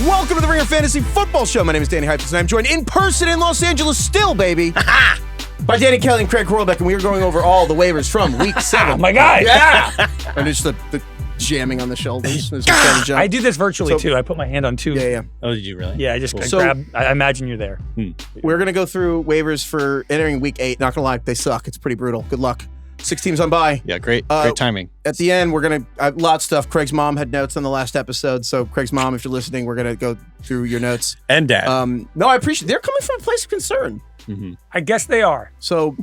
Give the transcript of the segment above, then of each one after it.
Welcome to the Ringer Fantasy Football Show. My name is Danny Heifetz, and I'm joined in person in Los Angeles still, baby, by Danny Kelly and Craig Horlbeck, and we are going over all the waivers from Week 7. My guy! Yeah! And it's the jamming on the shoulders. I do this virtually, too. I put my hand on two. Yeah. Oh, did you really? Yeah, I just grab. I imagine you're there. We're going to go through waivers for entering Week 8. Not going to lie, they suck. It's pretty brutal. Good luck. 6 teams on bye. Yeah, great timing. At the end, we're going to, a lot of stuff. Craig's mom had notes on the last episode. So, Craig's mom, if you're listening, we're going to go through your notes. And Dad. No, I appreciate it. They're coming from a place of concern. Mm-hmm. I guess they are. So,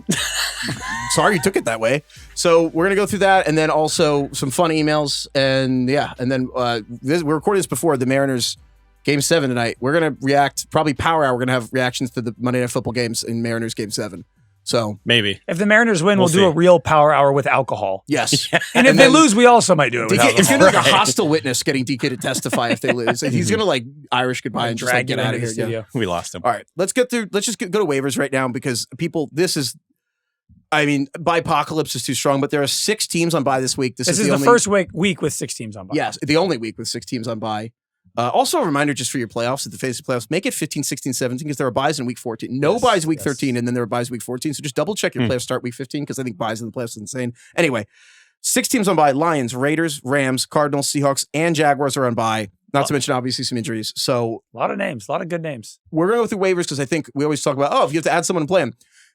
sorry you took it that way. So, we're going to go through that and then also some fun emails. And yeah, and then we're recording this before the Mariners Game 7 tonight. We're going to react, probably Power Hour. We're going to have reactions to the Monday Night Football games in Mariners Game 7. So maybe if the Mariners win, we'll do see. a real Power Hour with alcohol. Yes, and if they lose, we also might do it. With alcohol. It's gonna be like a hostile witness getting DK to testify if they lose. He's gonna like Irish goodbye and just like get out of here. Yeah. We lost him. All right, let's get through. Let's just go to waivers right now because people. This is, I mean, bye-apocalypse is too strong, but there are 6 teams on bye this week. This is the first week with 6 teams on bye. Yes, the only week with 6 teams on bye. Also, a reminder just for your playoffs, at the fantasy playoffs, make it 15, 16, 17 because there are buys in week 14. No buys week 13, and then there are buys week 14. So just double check your playoffs start week 15 because I think buys in the playoffs is insane. Anyway, 6 teams on bye: Lions, Raiders, Rams, Cardinals, Seahawks, and Jaguars are on bye. Not to mention, obviously, some injuries. So a lot of names, a lot of good names. We're going to go through waivers because I think we always talk about, if you have to add someone and play them.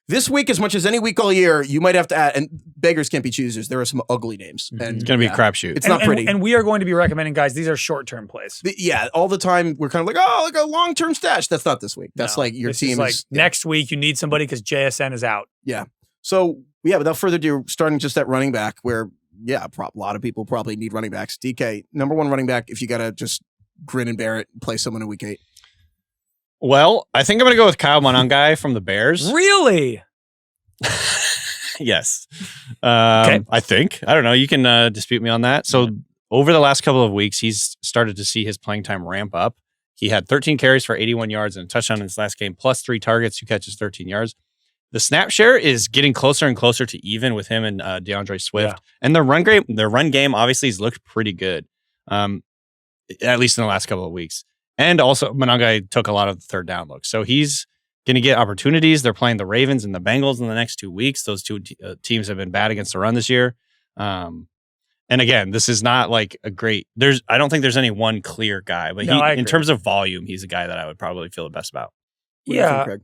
This week, as much as any week all year, you might have to add, and beggars can't be choosers. There are some ugly names. And it's going to be a crapshoot. It's not pretty. And we are going to be recommending, guys, these are short-term plays. All the time, we're kind of like, like a long-term stash. That's not this week. That's like your team is next week, you need somebody because JSN is out. Yeah. So, without further ado, starting just at running back, where, a lot of people probably need running backs. DK, number 1 running back, if you got to just grin and bear it and play someone in week 8. Well, I think I'm going to go with Kyle Monangai from the Bears. Really? Yes. Okay. I think. I don't know. You can dispute me on that. So over the last couple of weeks, he's started to see his playing time ramp up. He had 13 carries for 81 yards and a touchdown in his last game, plus 3 targets, 2 catches, 13 yards. The snap share is getting closer and closer to even with him and DeAndre Swift. Yeah. And the run game obviously has looked pretty good, at least in the last couple of weeks. And also, Monangai took a lot of the third down looks. So he's going to get opportunities. They're playing the Ravens and the Bengals in the next 2 weeks. Those 2 teams have been bad against the run this year. And again, this is not like a great. I don't think there's any one clear guy, but in terms of volume, he's a guy that I would probably feel the best about. What do you think, Craig?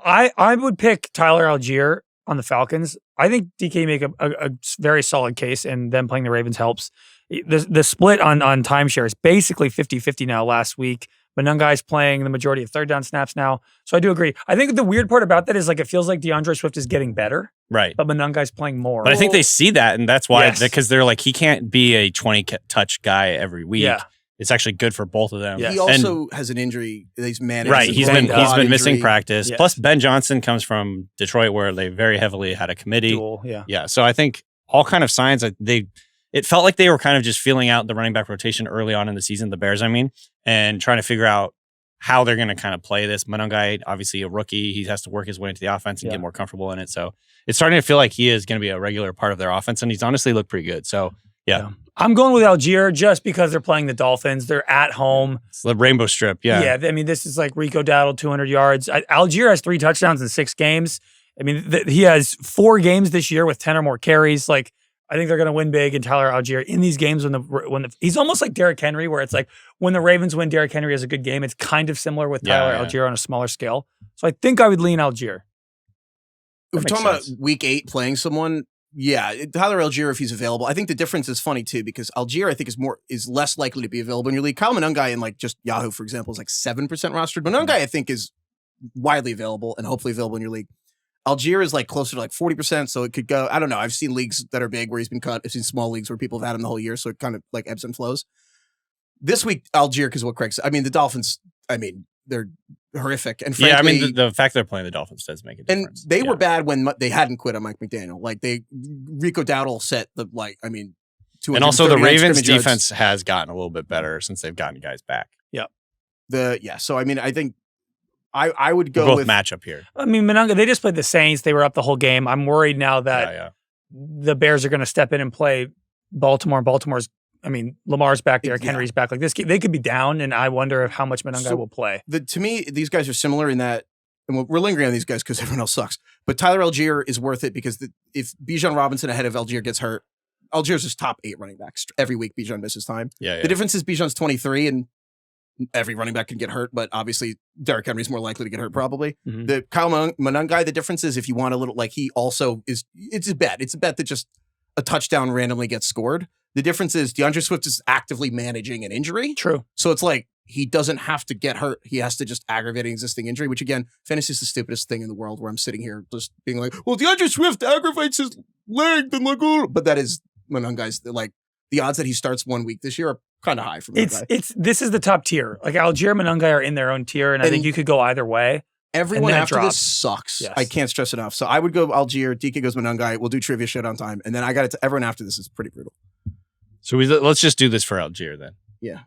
I would pick Tyler Allgeier on the Falcons. I think DK make a very solid case, and them playing the Ravens helps. The split on timeshare is basically 50-50 now last week. Monangai's playing the majority of third down snaps now. So I do agree. I think the weird part about that is it feels like DeAndre Swift is getting better. Right. But Monangai's playing more. But I think they see that, and that's why, because they're like, he can't be a 20-touch guy every week. Yeah. It's actually good for both of them. Yeah. He also has an injury that he's managed. Right. He's been missing practice. Yes. Plus, Ben Johnson comes from Detroit, where they very heavily had a committee. Yeah. So I think all kind of signs that it felt like they were kind of just feeling out the running back rotation early on in the season, the Bears, and trying to figure out how they're going to kind of play this. Monangai, obviously a rookie, he has to work his way into the offense and get more comfortable in it. So it's starting to feel like he is going to be a regular part of their offense, and he's honestly looked pretty good. So, yeah. I'm going with Allgeier just because they're playing the Dolphins. They're at home. It's the rainbow strip, yeah. Yeah, this is like Rico Dowdle, 200 yards. Allgeier has 3 touchdowns in 6 games. He has 4 games this year with 10 or more carries. I think they're going to win big, and Tyler Allgeier in these games when he's almost like Derrick Henry, where it's like when the Ravens win, Derrick Henry has a good game. It's kind of similar with Tyler Allgeier on a smaller scale. So I think I would lean Allgeier. If we're talking about week 8 playing someone, Tyler Allgeier if he's available. I think the difference is funny too because Allgeier I think is less likely to be available in your league. Kyle Monangai in just Yahoo for example is 7% rostered. Monangai I think is widely available and hopefully available in your league. Allgeier is closer to 40%, so it could go. I don't know. I've seen leagues that are big where he's been cut. I've seen small leagues where people have had him the whole year, so it kind of ebbs and flows. This week, Allgeier, because what Craig said. The Dolphins. They're horrific, and frankly, the fact they're playing the Dolphins does make a difference. And they were bad when they hadn't quit on Mike McDaniel. Rico Dowdle set the and also the Ravens defense has gotten a little bit better since they've gotten guys back. Yeah. So I think. I would go both with matchup here. Monangai, they just played the Saints. They were up the whole game. I'm worried now that the Bears are going to step in and play Baltimore. Baltimore's I mean, Lamar's back there, Henry's back. Like this, they could be down, and I wonder how much Monangai will play. To me, these guys are similar in that, and we're lingering on these guys because everyone else sucks. But Tyler Allgeier is worth it because if Bijan Robinson ahead of Allgeier gets hurt, Allgeier's his top 8 running backs every week. Bijan misses time. Yeah. The difference is Bijan's 23, and every running back can get hurt, but obviously Derrick Henry's more likely to get hurt probably. Mm-hmm. The Kyle Monangai, the difference is if you want a little, like he also is, it's a bet that just a touchdown randomly gets scored. The difference is DeAndre Swift is actively managing an injury. True. So it's like he doesn't have to get hurt. He has to just aggravate an existing injury, which again, fantasy is the stupidest thing in the world where I'm sitting here just being like, well, DeAndre Swift aggravates his leg. Then like, oh. But that is Monangai's, like the odds that he starts 1 week this year are kind of high for Monangai. This is the top tier. Like Allgeier and Monangai are in their own tier, and I think you could go either way. Everyone after this sucks. Yes. I can't stress enough. So I would go Allgeier, DK goes Monangai. We'll do trivia shit on time. And then I got it to everyone after this is pretty brutal. So let's just do this for Allgeier then. Yeah.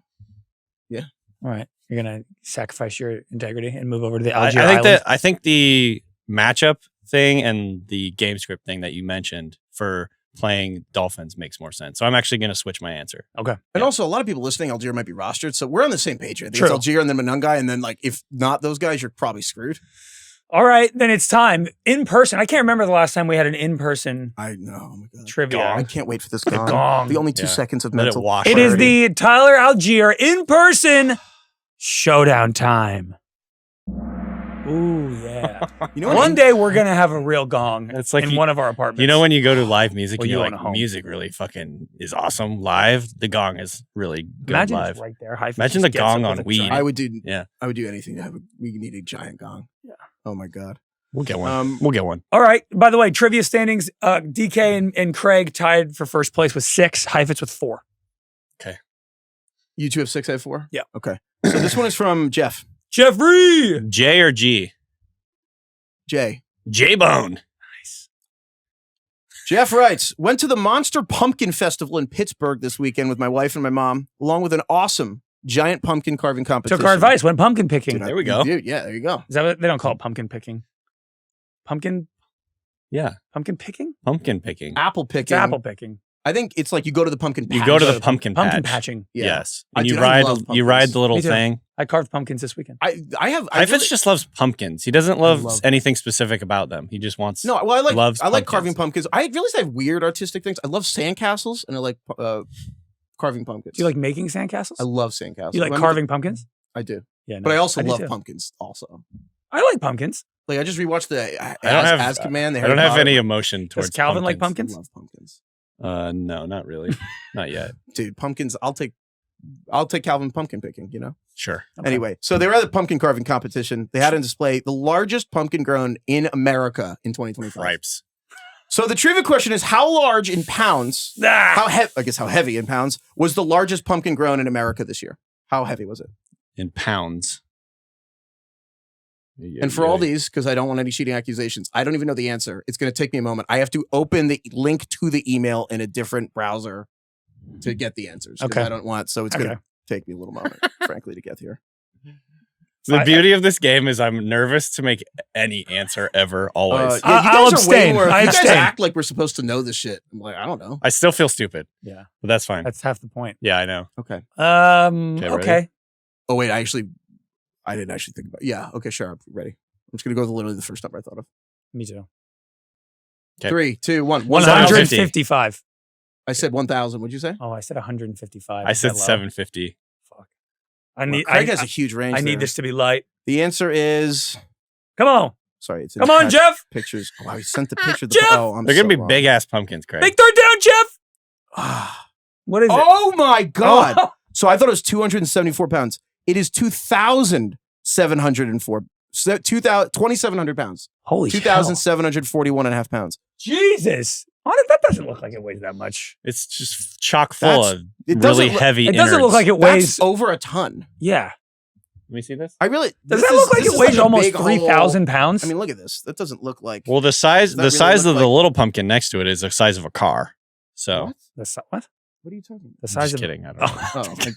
All right. You're going to sacrifice your integrity and move over to the Allgeier Island? I think the matchup thing and the game script thing that you mentioned for playing Dolphins makes more sense. So I'm actually going to switch my answer. Okay. And also, a lot of people listening, Allgeier might be rostered. So we're on the same page. I think it's Allgeier and then Monangai. And then, like, if not those guys, you're probably screwed. All right. Then it's time. In person. I can't remember the last time we had an in-person I know. Oh my God. trivia. I can't wait for this gong. Gong. The only 2 seconds of Let mental. it wash. It is the Tyler Allgeier in-person showdown time. Ooh, yeah. You know, one day we're going to have a real gong It's like in one of our apartments. You know when you go to live music, Well, and you're you like, own a home. music really fucking is awesome live. The gong is really good Imagine live. it's right there. Heifetz Imagine just the gets gong up on with a weed. giant- I would do. Yeah. I would do anything to have. We need a giant gong. Yeah. Oh my God. We'll get one. We'll get one. All right. By the way, trivia standings, DK and Craig tied for first place with 6, Heifetz with 4. You two have 6, I have 4? Yeah. Okay. So this one is from Jeff. Jeffrey! J or G? J. J-Bone. Nice. Jeff writes, went to the Monster Pumpkin Festival in Pittsburgh this weekend with my wife and my mom, along with an awesome giant pumpkin carving competition. Took our advice, went pumpkin picking. Dude, there we go. Dude, yeah, there you go. Is that what they don't call it pumpkin picking? Pumpkin picking? Pumpkin picking. Apple It's picking. apple picking. I think it's like you go to the pumpkin patch. You go to the pumpkin patch. Pumpkin patching. Yeah. Yes. I And do- you I ride love you ride pumpkins. the little Me too. thing. I carved pumpkins this weekend. I have. I Heifetz really, just loves pumpkins. He doesn't love love- anything specific about them. He just wants no. Well, loves I like pumpkins. carving pumpkins. I realize I have weird artistic things. I love sandcastles and I like carving pumpkins. Do you like making sandcastles? I love sandcastles. Do you like When I'm- carving pumpkins? I do, Yeah, but I also do love too. pumpkins. Also, I like pumpkins. like I just rewatched the have- Azkaban. The I Harry don't have Potter. any emotion towards Does Calvin like I pumpkins? love pumpkins, No, not really. Not yet. dude. Pumpkins. I'll take Calvin pumpkin picking. You know. Sure. Okay. Anyway, so they were at the pumpkin carving competition. They had on display the largest pumpkin grown in America in 2025. Ripes. So the trivia question is: how large in pounds? Ah! How heavy in pounds was the largest pumpkin grown in America this year? How heavy was it? In pounds. And for all these, because I don't want any cheating accusations, I don't even know the answer. It's going to take me a moment. I have to open the link to the email in a different browser to get the answers. 'Cause Okay. I don't want, so it's going Okay. to take me a little moment, frankly, to get here. The beauty of this game is I'm nervous to make any answer ever, always. Yeah, you I'll guys are way abstain. more. I You guys abstain. act like we're supposed to know this shit. I'm like, I don't know. I still feel stupid, Yeah, but that's fine. that's half the point. Yeah, I know. Okay. Okay, Okay. Oh wait, I didn't actually think about. Yeah. Okay. Sure. I'm ready. I'm just going to go with literally the first number I thought of. Me too. Okay. 3, 2, 1. 155. I said 1,000. What'd you say? Oh, I said 155. I Is said that low? 750. Fuck. I need. Craig has a huge range. I need there. this to be light. The answer is. Come on. Sorry, it's in Come on, attached Jeff. Pictures. Oh, I sent the picture. Of the, Jeff! oh, I'm They're gonna so be wrong. big ass pumpkins, Craig. Big third down, Jeff. What is it? Oh my God! Oh. So I thought it was 274 pounds. It is 2,704. 2,700 pounds. Holy hell. 2,741 and a half pounds. Jesus. That doesn't look like it weighs that much. It's just chock full That's- of it doesn't really look- heavy It doesn't look innards. like it weighs. That's over a ton. Yeah. Let me see this. I really. Does this that look is- like this it is weighs a almost big 3,000 pounds? I mean, look at this. That doesn't look like. Well, the size Does that really of look the like- little pumpkin next to it is the size of a car. So What? What are you talking The I'm size just of kidding. I don't know. about? Oh, okay.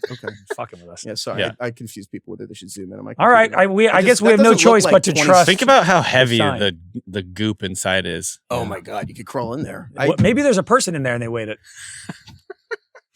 fucking with us. Yeah, sorry. Yeah. I confuse people whether they should zoom in. Am I All right. confusing them? I guess just- we that have no doesn't look choice like but to 20 trust. Think about how heavy sign. the goop inside is. Oh my God, you could crawl in there. Maybe there's a person in there and they weighed it.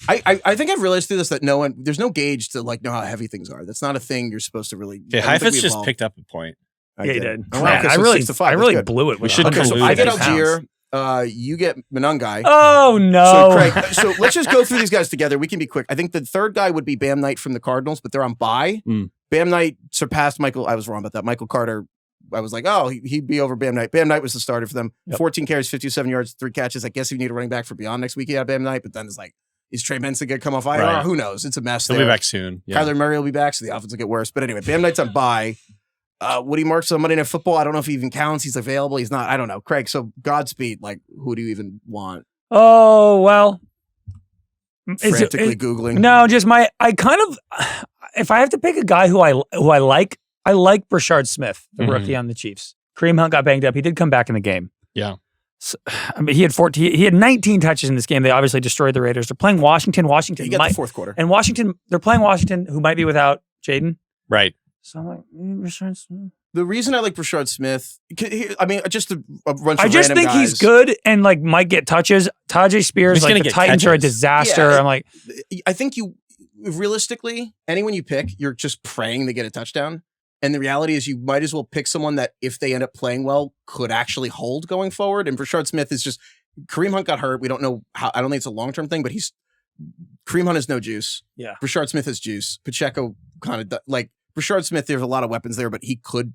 I think I've realized through this that there's no gauge to like know how heavy things are. That's not a thing you're supposed to really. Okay, Heifetz just picked up a point. Yeah, he did. Oh, Man, okay, so I really blew it. We shouldn't so I get Allgeier. pounds. You get Monangai. Oh no! So Craig, so let's just go through these guys together. We can be quick. I think the third guy would be Bam Knight from the Cardinals, but they're on bye. Bam Knight surpassed Michael. I was wrong about that. Michael Carter. I was like, oh, he'd be over Bam Knight. Bam Knight was the starter for them. Yep. 14 carries, 57 yards, 3 catches. I guess if you need a running back for beyond next week, you have Bam Knight. But then it's like, is Trey Benson going to come off IR? Right. Who knows? It's a mess. He'll be back soon. Yeah. Kyler Murray will be back, so the offense will get worse. But anyway, Bam Knight's on bye. Woody Marks on Monday Night Football. I don't know if he even counts. He's available. He's not. I don't know. Craig, so Godspeed. Like, who do you even want? Oh, well. Frantically Googling. No, just I kind of, if I have to pick a guy who I like Brashard Smith, the rookie on the Chiefs. Kareem Hunt got banged up. He did come back in the game. Yeah. So, I mean, he had 19 touches in this game. They obviously destroyed the Raiders. They're playing Washington. Washington. You get the fourth quarter. And They're playing Washington, who might be without Jaden. Right. So I'm like, Brashard Smith. The reason I like Brashard Smith, I mean, just a bunch of I just think guys. He's good and like might get touches. Tajay Spears, like the Titans are a disaster. Yeah, I'm like, I think realistically, anyone you pick, you're just praying they get a touchdown. And the reality is you might as well pick someone that if they end up playing well, could actually hold going forward. And Brashard Smith is just, Kareem Hunt got hurt. We don't know how, I don't think it's a long-term thing, but Kareem Hunt has no juice. Yeah. Brashard Smith has juice. Pacheco kind of, like, Brashard Smith, there's a lot of weapons there, but he could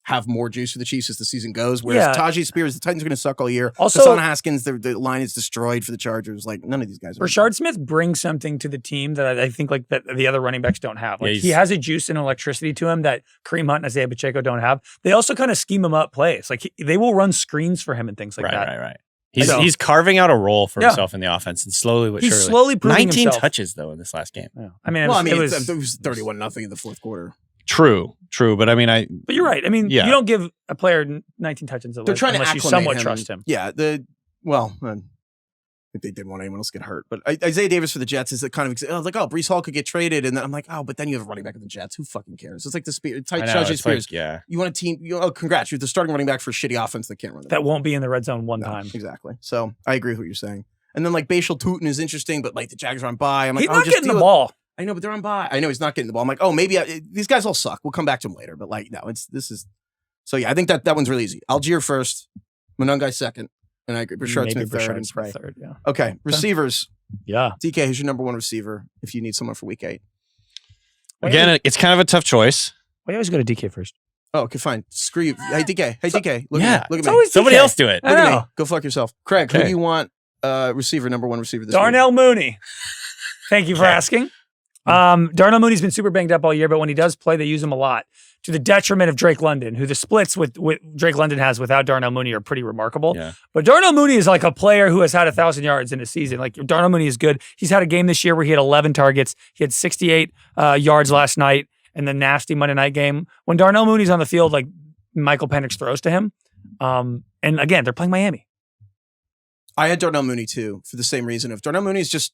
have more juice for the Chiefs as the season goes. Whereas Tajay Spears, the Titans are going to suck all year. Also, Hassan Haskins, the line is destroyed for the Chargers. Like, none of these guys are. Brashard Smith brings something to the team that I think like that the other running backs don't have. Like, he has a juice and electricity to him that Kareem Hunt and Isaiah Pacheco don't have. They also kind of scheme him up plays. Like, they will run screens for him and things like that. Right. He's carving out a role for himself in the offense, and slowly but surely. He's slowly proving 19 himself. touches though in this last game. Yeah. I mean, it was 31-0 in the fourth quarter. True. But I mean, But you're right. I mean, you don't give a player 19 touches They're trying unless to you somewhat trust him. Yeah. If they didn't want anyone else to get hurt. But Isaiah Davis for the Jets is the kind of like, Breece Hall could get traded. And then I'm like, but then you have a running back of the Jets. Who fucking cares? It's like the Tajay Spears. Like, you want a team. Congrats. You're the starting running back for a shitty offense that can't run. That won't be in the red zone one time. Exactly. So I agree with what you're saying. And then like Bashal Tutin is interesting, but like the Jags are on bye. I'm like, he's not getting the ball. I know, but they're on bye. I know he's not getting the ball. I'm like, maybe these guys all suck. We'll come back to him later. But like, no, so yeah, I think that one's really easy. Allgeier first, Monangai second, and I agree. Brashard Smith third. Yeah. Okay, receivers. Yeah. DK, who's your number one receiver if you need someone for week 8? Again, it's kind of a tough choice. Why always go to DK first? Oh, okay, fine. Screw you. Hey, DK. Look at me. Somebody else do it. Look at me. Go fuck yourself. Craig, who do you want receiver, number one receiver this Darnell week? Mooney. Thank you for asking. Darnell Mooney's been super banged up all year, but when he does play, they use him a lot to the detriment of Drake London, who the splits with Drake London has without Darnell Mooney are pretty remarkable. Yeah. But Darnell Mooney is like a player who has had 1,000 yards in a season. Like, Darnell Mooney is good. He's had a game this year where he had 11 targets. He had 68 yards last night in the nasty Monday night game. When Darnell Mooney's on the field, like, Michael Penix throws to him. And again, they're playing Miami. I had Darnell Mooney too, for the same reason. If Darnell Mooney is just,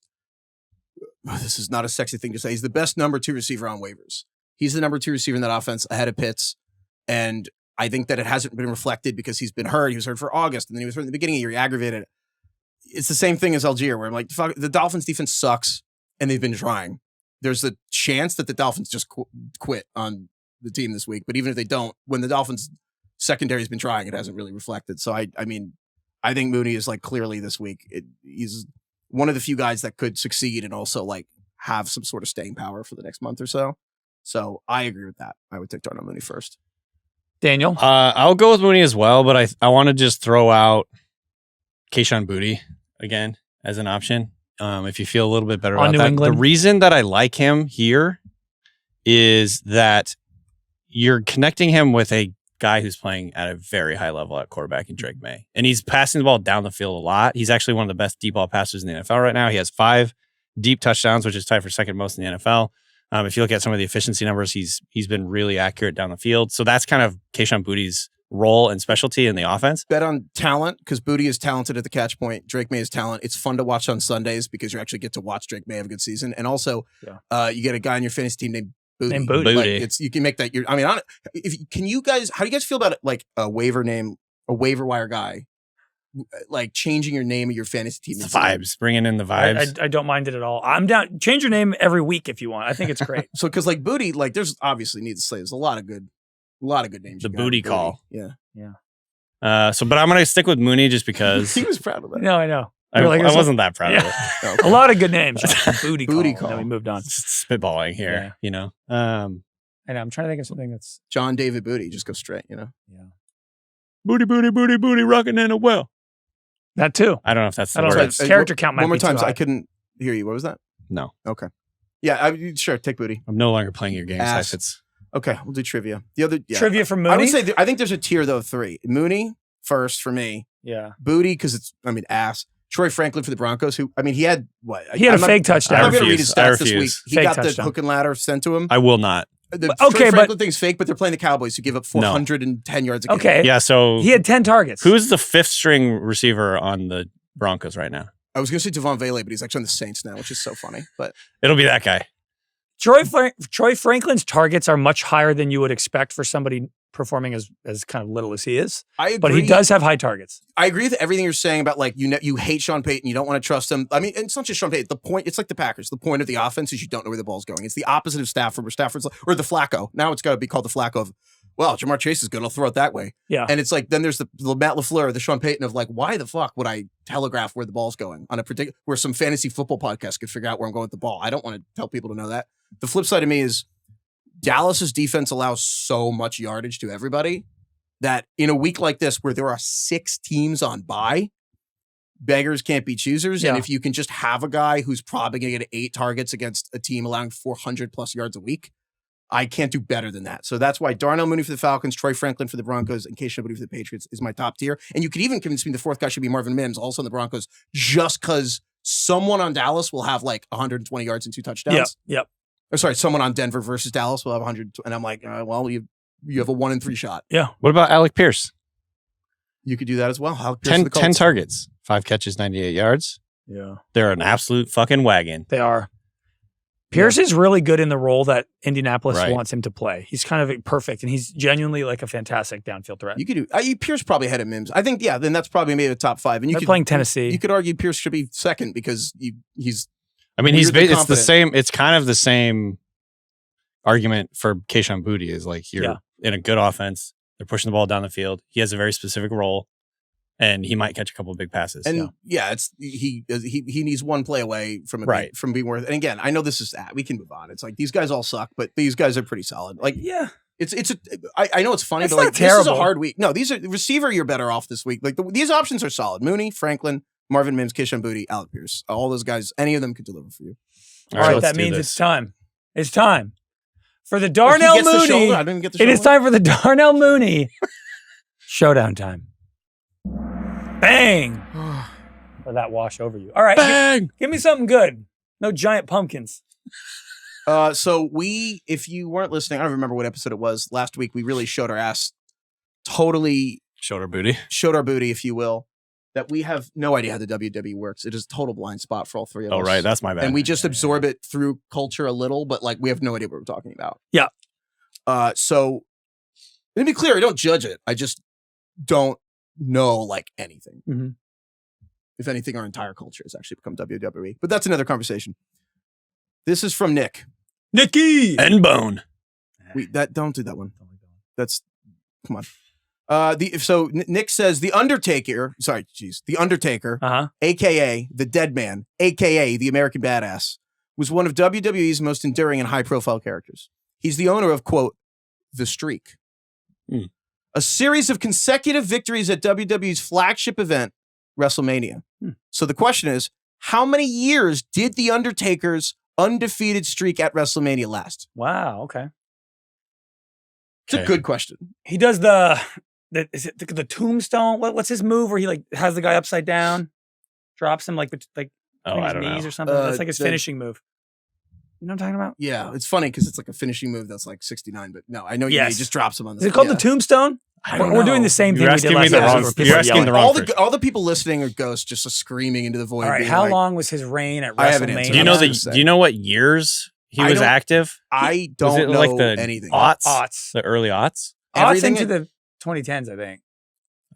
this is not a sexy thing to say, he's the best number 2 receiver on waivers. He's the number 2 receiver in that offense ahead of Pitts. And I think that it hasn't been reflected because he's been hurt. He was hurt for August, and then he was hurt in the beginning of the year. He aggravated it. It's the same thing as Allgeier, where I'm like, the Dolphins defense sucks, and they've been trying. There's a chance that the Dolphins just quit on the team this week. But even if they don't, when the Dolphins secondary has been trying, it hasn't really reflected. So I mean, I think Mooney is like clearly this week. He's one of the few guys that could succeed and also like have some sort of staying power for the next month or so. So I agree with that. I would take Darnell Mooney first. Daniel? I'll go with Mooney as well, but I want to just throw out Kayshon Boutte again as an option. If you feel a little bit better about New that. England. The reason that I like him here is that you're connecting him with a guy who's playing at a very high level at quarterback in Drake May. And he's passing the ball down the field a lot. He's actually one of the best deep ball passers in the NFL right now. He has 5 deep touchdowns, which is tied for second most in the NFL. If you look at some of the efficiency numbers, he's been really accurate down the field. So that's kind of Kayshon Boutte's role and specialty in the offense. Bet on talent, because Boutte is talented at the catch point. Drake May is talent. It's fun to watch on Sundays because you actually get to watch Drake May have a good season. And also, you get a guy on your fantasy team named Boutte. Like, you can make that. How do you guys feel about it? Like a waiver wire guy like changing your name of your fantasy team. It's the vibes, bringing in the vibes. I don't mind it at all. I'm down. Change your name every week if you want. I think it's great. So because like Boutte, like there's obviously needs to say there's a lot of good names. The Boutte call. Yeah. But I'm gonna stick with Mooney just because he was proud of that. No, I know. I wasn't that proud of it. Okay. A lot of good names. Boutte call. Then we moved on. Just spitballing here, you know. I know. I'm trying to think of something that's John David Boutte. Just go straight, you know. Yeah. Boutte, rocking in a well. That too. I don't know if that's the I don't word. know. Character count might One more be too time. high. I couldn't hear you. What was that? No. Okay. Yeah. Sure. Take Boutte. I'm no longer playing your games. It's okay. We'll do trivia. The other trivia from Mooney. I would say I think there's a tier though of 3. Mooney first for me. Yeah. Boutte because it's ass. Troy Franklin for the Broncos, who he had what? He had a fake touchdown. I'm going to read his stats this week. He Fake got touchdown. the hook and ladder sent to him. I will not. The Troy Franklin thing's fake, but they're playing the Cowboys who give up 410 yards a game. Okay. Yeah, so he had 10 targets. Who's the 5th string receiver on the Broncos right now? I was going to say Devon Vele, but he's actually on the Saints now, which is so funny. But it'll be that guy. Troy Franklin's targets are much higher than you would expect for somebody performing as kind of little as he is. I agree. But he does have high targets. I agree with everything you're saying about like you hate Sean Payton, you don't want to trust him. I mean, it's not just Sean Payton. The point, it's like the Packers. The point of the offense is you don't know where the ball's going. It's the opposite of Stafford, where Stafford's or the Flacco. Now it's got to be called the Flacco of, well, Jamar Chase is good. I'll throw it that way. Yeah. And it's like then there's the Matt LaFleur, the Sean Payton of like, why the fuck would I telegraph where the ball's going on a particular where some fantasy football podcast could figure out where I'm going with the ball? I don't want to tell people to know that. The flip side of me is Dallas's defense allows so much yardage to everybody that in a week like this where there are 6 teams on bye, beggars can't be choosers. Yeah. And if you can just have a guy who's probably going to get 8 targets against a team allowing 400 plus yards a week, I can't do better than that. So that's why Darnell Mooney for the Falcons, Troy Franklin for the Broncos, and Kayshon for the Patriots is my top tier. And you could even convince me the 4th guy should be Marvin Mims, also on the Broncos, just because someone on Dallas will have like 120 yards and 2 touchdowns. Yep. Or sorry, someone on Denver versus Dallas will have 100. And I'm like, well, you have a 1 in 3 shot. Yeah. What about Alec Pierce? You could do that as well. Alec Pierce 10 targets, 5 catches, 98 yards. Yeah. They're an absolute fucking wagon. They are. Pierce is really good in the role that Indianapolis wants him to play. He's kind of perfect, and he's genuinely like a fantastic downfield threat. You could do Pierce probably ahead of Mims. I think, then that's probably maybe the top 5. And They're playing Tennessee. You could argue Pierce should be second because he's. I mean, it's the same. It's kind of the same argument for Kayshon Boutte is like you're in a good offense. They're pushing the ball down the field. He has a very specific role, and he might catch a couple of big passes. And it's he needs one play away from from being worth. And again, I know this is we can move on. It's like these guys all suck, but these guys are pretty solid. Like I know it's funny, but like this is a hard week. No, these are receiver. You're better off this week. Like these options are solid. Mooney, Franklin, Marvin Mims, Kayshon Boutte, Alec Pierce. All those guys, any of them could deliver for you. All right, that means it's time. It's time for the Darnell Mooney. I didn't get the shoulder. It is time for the Darnell Mooney showdown time. Bang! Or that wash over you. All right, bang! Give me something good. No giant pumpkins. So if you weren't listening, I don't remember what episode it was. Last week we really showed our ass. Totally showed our booty, if you will. That we have no idea how the WWE works. It is a total blind spot for all 3 of us. Oh, right. That's my bad. And we just absorb it through culture a little, but like we have no idea what we're talking about. Yeah. So let me be clear. I don't judge it. I just don't know like anything. Mm-hmm. If anything, our entire culture has actually become WWE. But that's another conversation. This is from Nick. Nicky! And Bone. Don't do that one. Come on. So Nick says the Undertaker, aka the Dead Man, aka the American Badass, was one of WWE's most enduring and high-profile characters. He's the owner of, quote, The Streak, a series of consecutive victories at WWE's flagship event, WrestleMania. So the question is, how many years did the Undertaker's undefeated streak at WrestleMania last? Wow. Okay. It's a good question. He does is it the tombstone? What's his move where he like has the guy upside down, drops him like between his knees or something? That's like his finishing move. You know what I'm talking about? Yeah, it's funny because it's like a finishing move that's like 69, but no, I know he just drops him on the. Is it called the tombstone? We're doing the same thing we did last time. You're asking the wrong person. All the people listening are ghosts just screaming into the void. All right, how long was his reign at WrestleMania? I have an answer. Do you know what years he was active? I don't know like the anything. Aughts? The early aughts? Aughts into the 2010s, I think.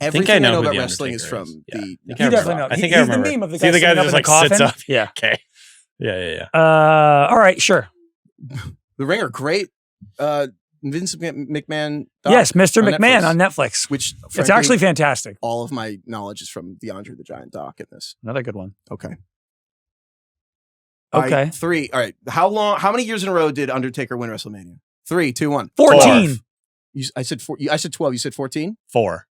Everything I know who about the wrestling is Undertaker from Yeah. the. You definitely know. I think He's I remember. the meme of the See guy the guy sitting that up just in the like sits coffin? up. Yeah. Okay. Yeah. All right, sure. The Ringer, great. Vince McMahon. Yes, Mr. on McMahon Netflix, on Netflix. which It's frankly, actually fantastic. all of my knowledge is from the Andre the Giant doc in this. Another good one. Okay. Okay. 3. All right. How many years in a row did Undertaker win WrestleMania? 3, 2, 1. 14. I said 4. I said 12. You said 14? 4.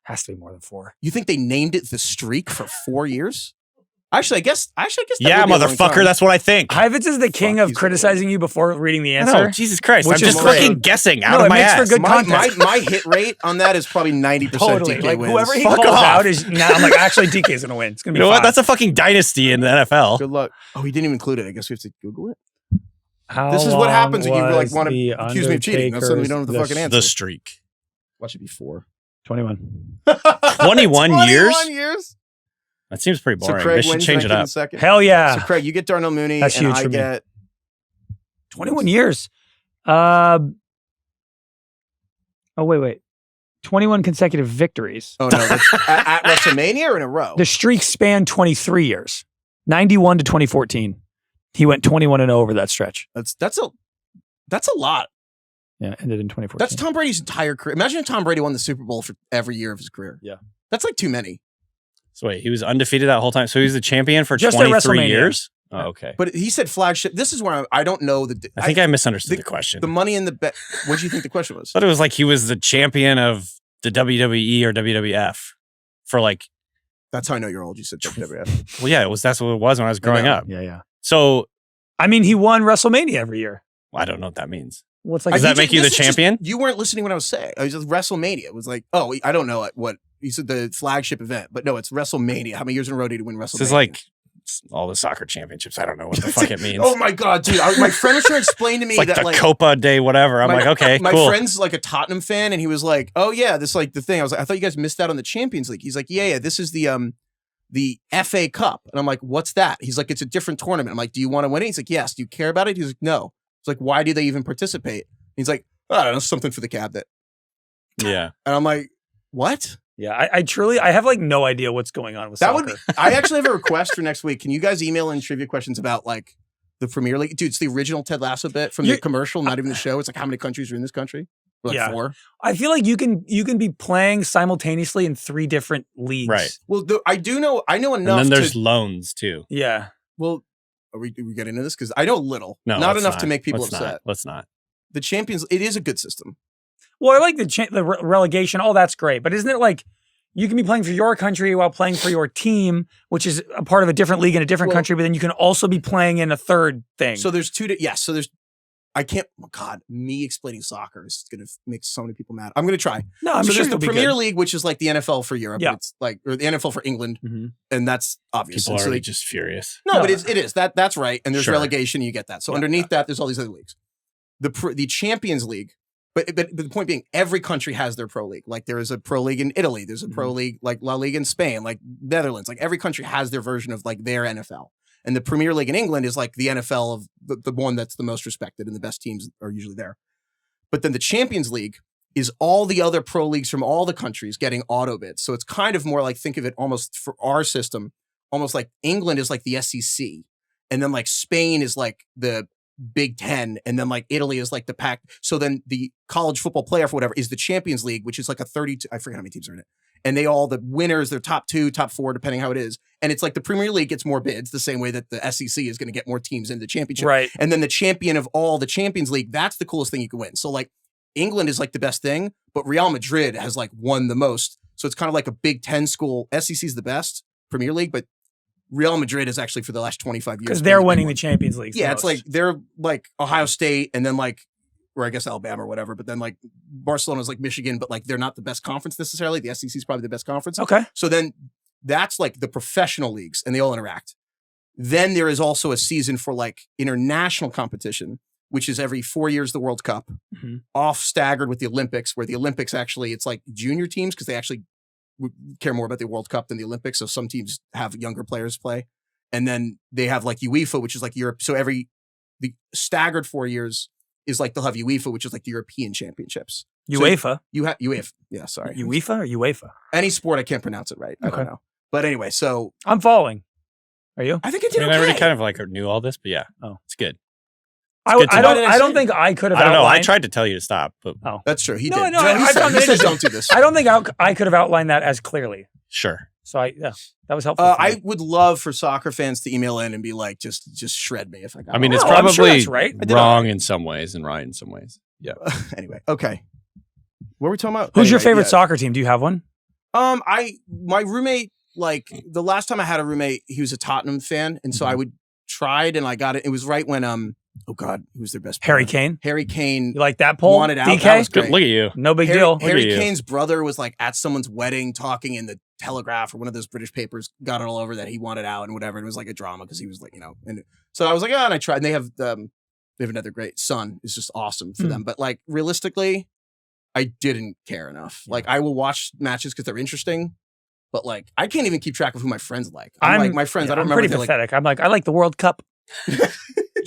Has to be more than 4. You think they named it the streak for 4 years? Actually, I guess. That Yeah, would be a long motherfucker. time. That's what I think. Heifetz is the king of he's criticizing you before reading the I answer. know, Jesus Christ. Which I'm is just great. fucking guessing No, out it of my makes for ass. good my content. hit rate on that is probably 90% Totally. DK Like wins. whoever he Fuck calls off. out is now. I'm like, actually, DK's gonna win. It's gonna be You know fine. what? That's a fucking dynasty in the NFL. Good luck. Oh, he didn't even include it. I guess we have to Google it. How This is what happens when you like long want was to accuse me of cheating. All of a sudden we don't have the Undertaker's- fucking answer. The streak. Watch it be 4. 21. 21 years? 21 years. That seems pretty So boring. Craig They should wins. change it and I get in up. second. Hell yeah. So Craig, you get Darnell Mooney, That's and huge I for me. get 21 years. Wait. 21 consecutive victories. Oh no, that's at WrestleMania or in a row? The streak spanned 23 years. 91 to 2014. He went 21-0 over that stretch. That's a lot. Yeah, ended in 2014. That's Tom Brady's entire career. Imagine if Tom Brady won the Super Bowl for every year of his career. Yeah. That's like too many. So wait, he was undefeated that whole time. So he was the champion for Just at 23 WrestleMania. years? Oh, okay. But he said flagship. This is where I don't know I think I misunderstood the question. The money in the bet. What do you think the question was? I thought it was like he was the champion of the WWE or WWF for like, That's how I know you're old. You said WWF. well, yeah, that's what it was when I was growing up. Yeah. So I mean, he won WrestleMania every year. I don't know what that means. Well, it's like Does that make you the this is just- champion? you weren't listening when I was saying. I was just WrestleMania. It was like, oh, I don't know what you said the flagship event, but no, it's WrestleMania. How many years in a row did he win WrestleMania? This is like all the soccer championships. I don't know what the fuck it means. Oh my god, dude! My friend was trying to explain to me It's like that the like Copa Day, whatever. I'm like, okay, my cool. friend's like a Tottenham fan, and he was like, "Oh yeah, this is like the thing." I was like, "I thought you guys missed out on the Champions League." He's like, "Yeah, this is the FA Cup," and I'm like, "What's that?" He's like, "It's a different tournament." I'm like, "Do you want to win it?" He's like, "Yes." "Do you care about it?" He's like, "No." It's like, "Why do they even participate?" He's like, "I don't know, something for the cabinet." Yeah. And I'm like, "What?" Yeah, I have like no idea what's going on with That soccer. would be. I actually have a request for next week. Can you guys email in trivia questions about like the Premier League? Dude, it's the original Ted Lasso bit from the commercial, not even the show. It's like how many countries are in this country? Like Yeah. 4. I feel like you can be playing simultaneously in 3 different leagues. Right. Well, I know And enough. then there's to, loans too. Yeah. well, are we getting into this? Because I know little, No, not let's enough to make people Let's upset. Not. Let's not. The Champions, it is a good system. Well, I like the relegation. All that's great, but isn't it like you can be playing for your country while playing for your team, which is a part of a different league in a different country, but then you can also be playing in a third thing. So there's 2. So there's. I can't. Oh God, me explaining soccer is going to make so many people mad. I'm going to try. No, I'm so sure there's the you'll be Premier good. League, which is like the NFL for Europe. Yeah. It's like or the NFL for England, Mhm. and that's obvious. People And are so already they- just furious. No, No. but it is that's right. And there's Sure. relegation, you get that. So underneath that, there's all these other leagues. The Champions League, but the point being, every country has their pro league. Like there is a pro league in Italy, there's a pro league like La Liga in Spain, like Netherlands. Like every country has their version of like their NFL. And the Premier League in England is like the NFL of the one that's the most respected, and the best teams are usually there. But then the Champions League is all the other pro leagues from all the countries getting auto bids. So it's kind of more like, think of it almost for our system, almost like England is like the SEC. And then like Spain is like the Big Ten. And then like Italy is like the Pac. So then the college football playoff or whatever is the Champions League, which is like a 32, I forget how many teams are in it. And the winners, they're top 2, top 4, depending how it is. And it's like the Premier League gets more bids the same way that the SEC is going to get more teams in the championship. Right. And then the champion of all the Champions League, that's the coolest thing you can win. So like England is like the best thing, but Real Madrid has like won the most. So it's kind of like a Big Ten school. SEC is the best Premier League, but Real Madrid is actually for the last 25 years. Because they're winning the Champions League. Yeah, it's like they're like Ohio State and then like, or I guess Alabama or whatever, but then like Barcelona's like Michigan, but like they're not the best conference necessarily. The SEC is probably the best conference. Okay. So then that's like the professional leagues and they all interact. Then there is also a season for like international competition, which is every 4 years, the World Cup, off staggered with the Olympics, where the Olympics actually, it's like junior teams because they actually care more about the World Cup than the Olympics. So some teams have younger players play. And then they have like UEFA, which is like Europe. So the staggered 4 years is like they'll have UEFA, which is like the European championships. UEFA. UEFA. Yeah, sorry. UEFA or UEFA? Any sport, I can't pronounce it right. I don't know. But anyway, so I'm following. Are you? I think it did okay. I already kind of like knew all this, but yeah. Oh, it's good. I don't think I could have. I don't know. I tried to tell you to stop, but that's true. He did. No, he said, don't do this. I don't think I could have outlined that as clearly. Sure. So that was helpful. I would love for soccer fans to email in and be like, just shred me if I got. I mean, it's probably wrong in some ways and right in some ways. Yeah. Anyway, okay. What were we talking about? Who's your favorite soccer team? Do you have one? My roommate, like the last time I had a roommate, he was a Tottenham fan, and so I tried and I got it. It was right when oh God, who was their best player? Harry Kane. Harry Kane. You like that poll? Wanted out. DK? That was great. Look at you. No big deal. Harry Kane's brother was like at someone's wedding talking in the Telegraph or one of those British papers, got it all over that he wanted out and whatever. It was like a drama because he was like, and so I was like, and I tried. And they have another great son. It's just awesome for them. But like realistically, I didn't care enough. Like I will watch matches because they're interesting, but like I can't even keep track of who my friends like. I'm like my friends. I don't remember. I'm pretty pathetic. I'm like, I like the World Cup.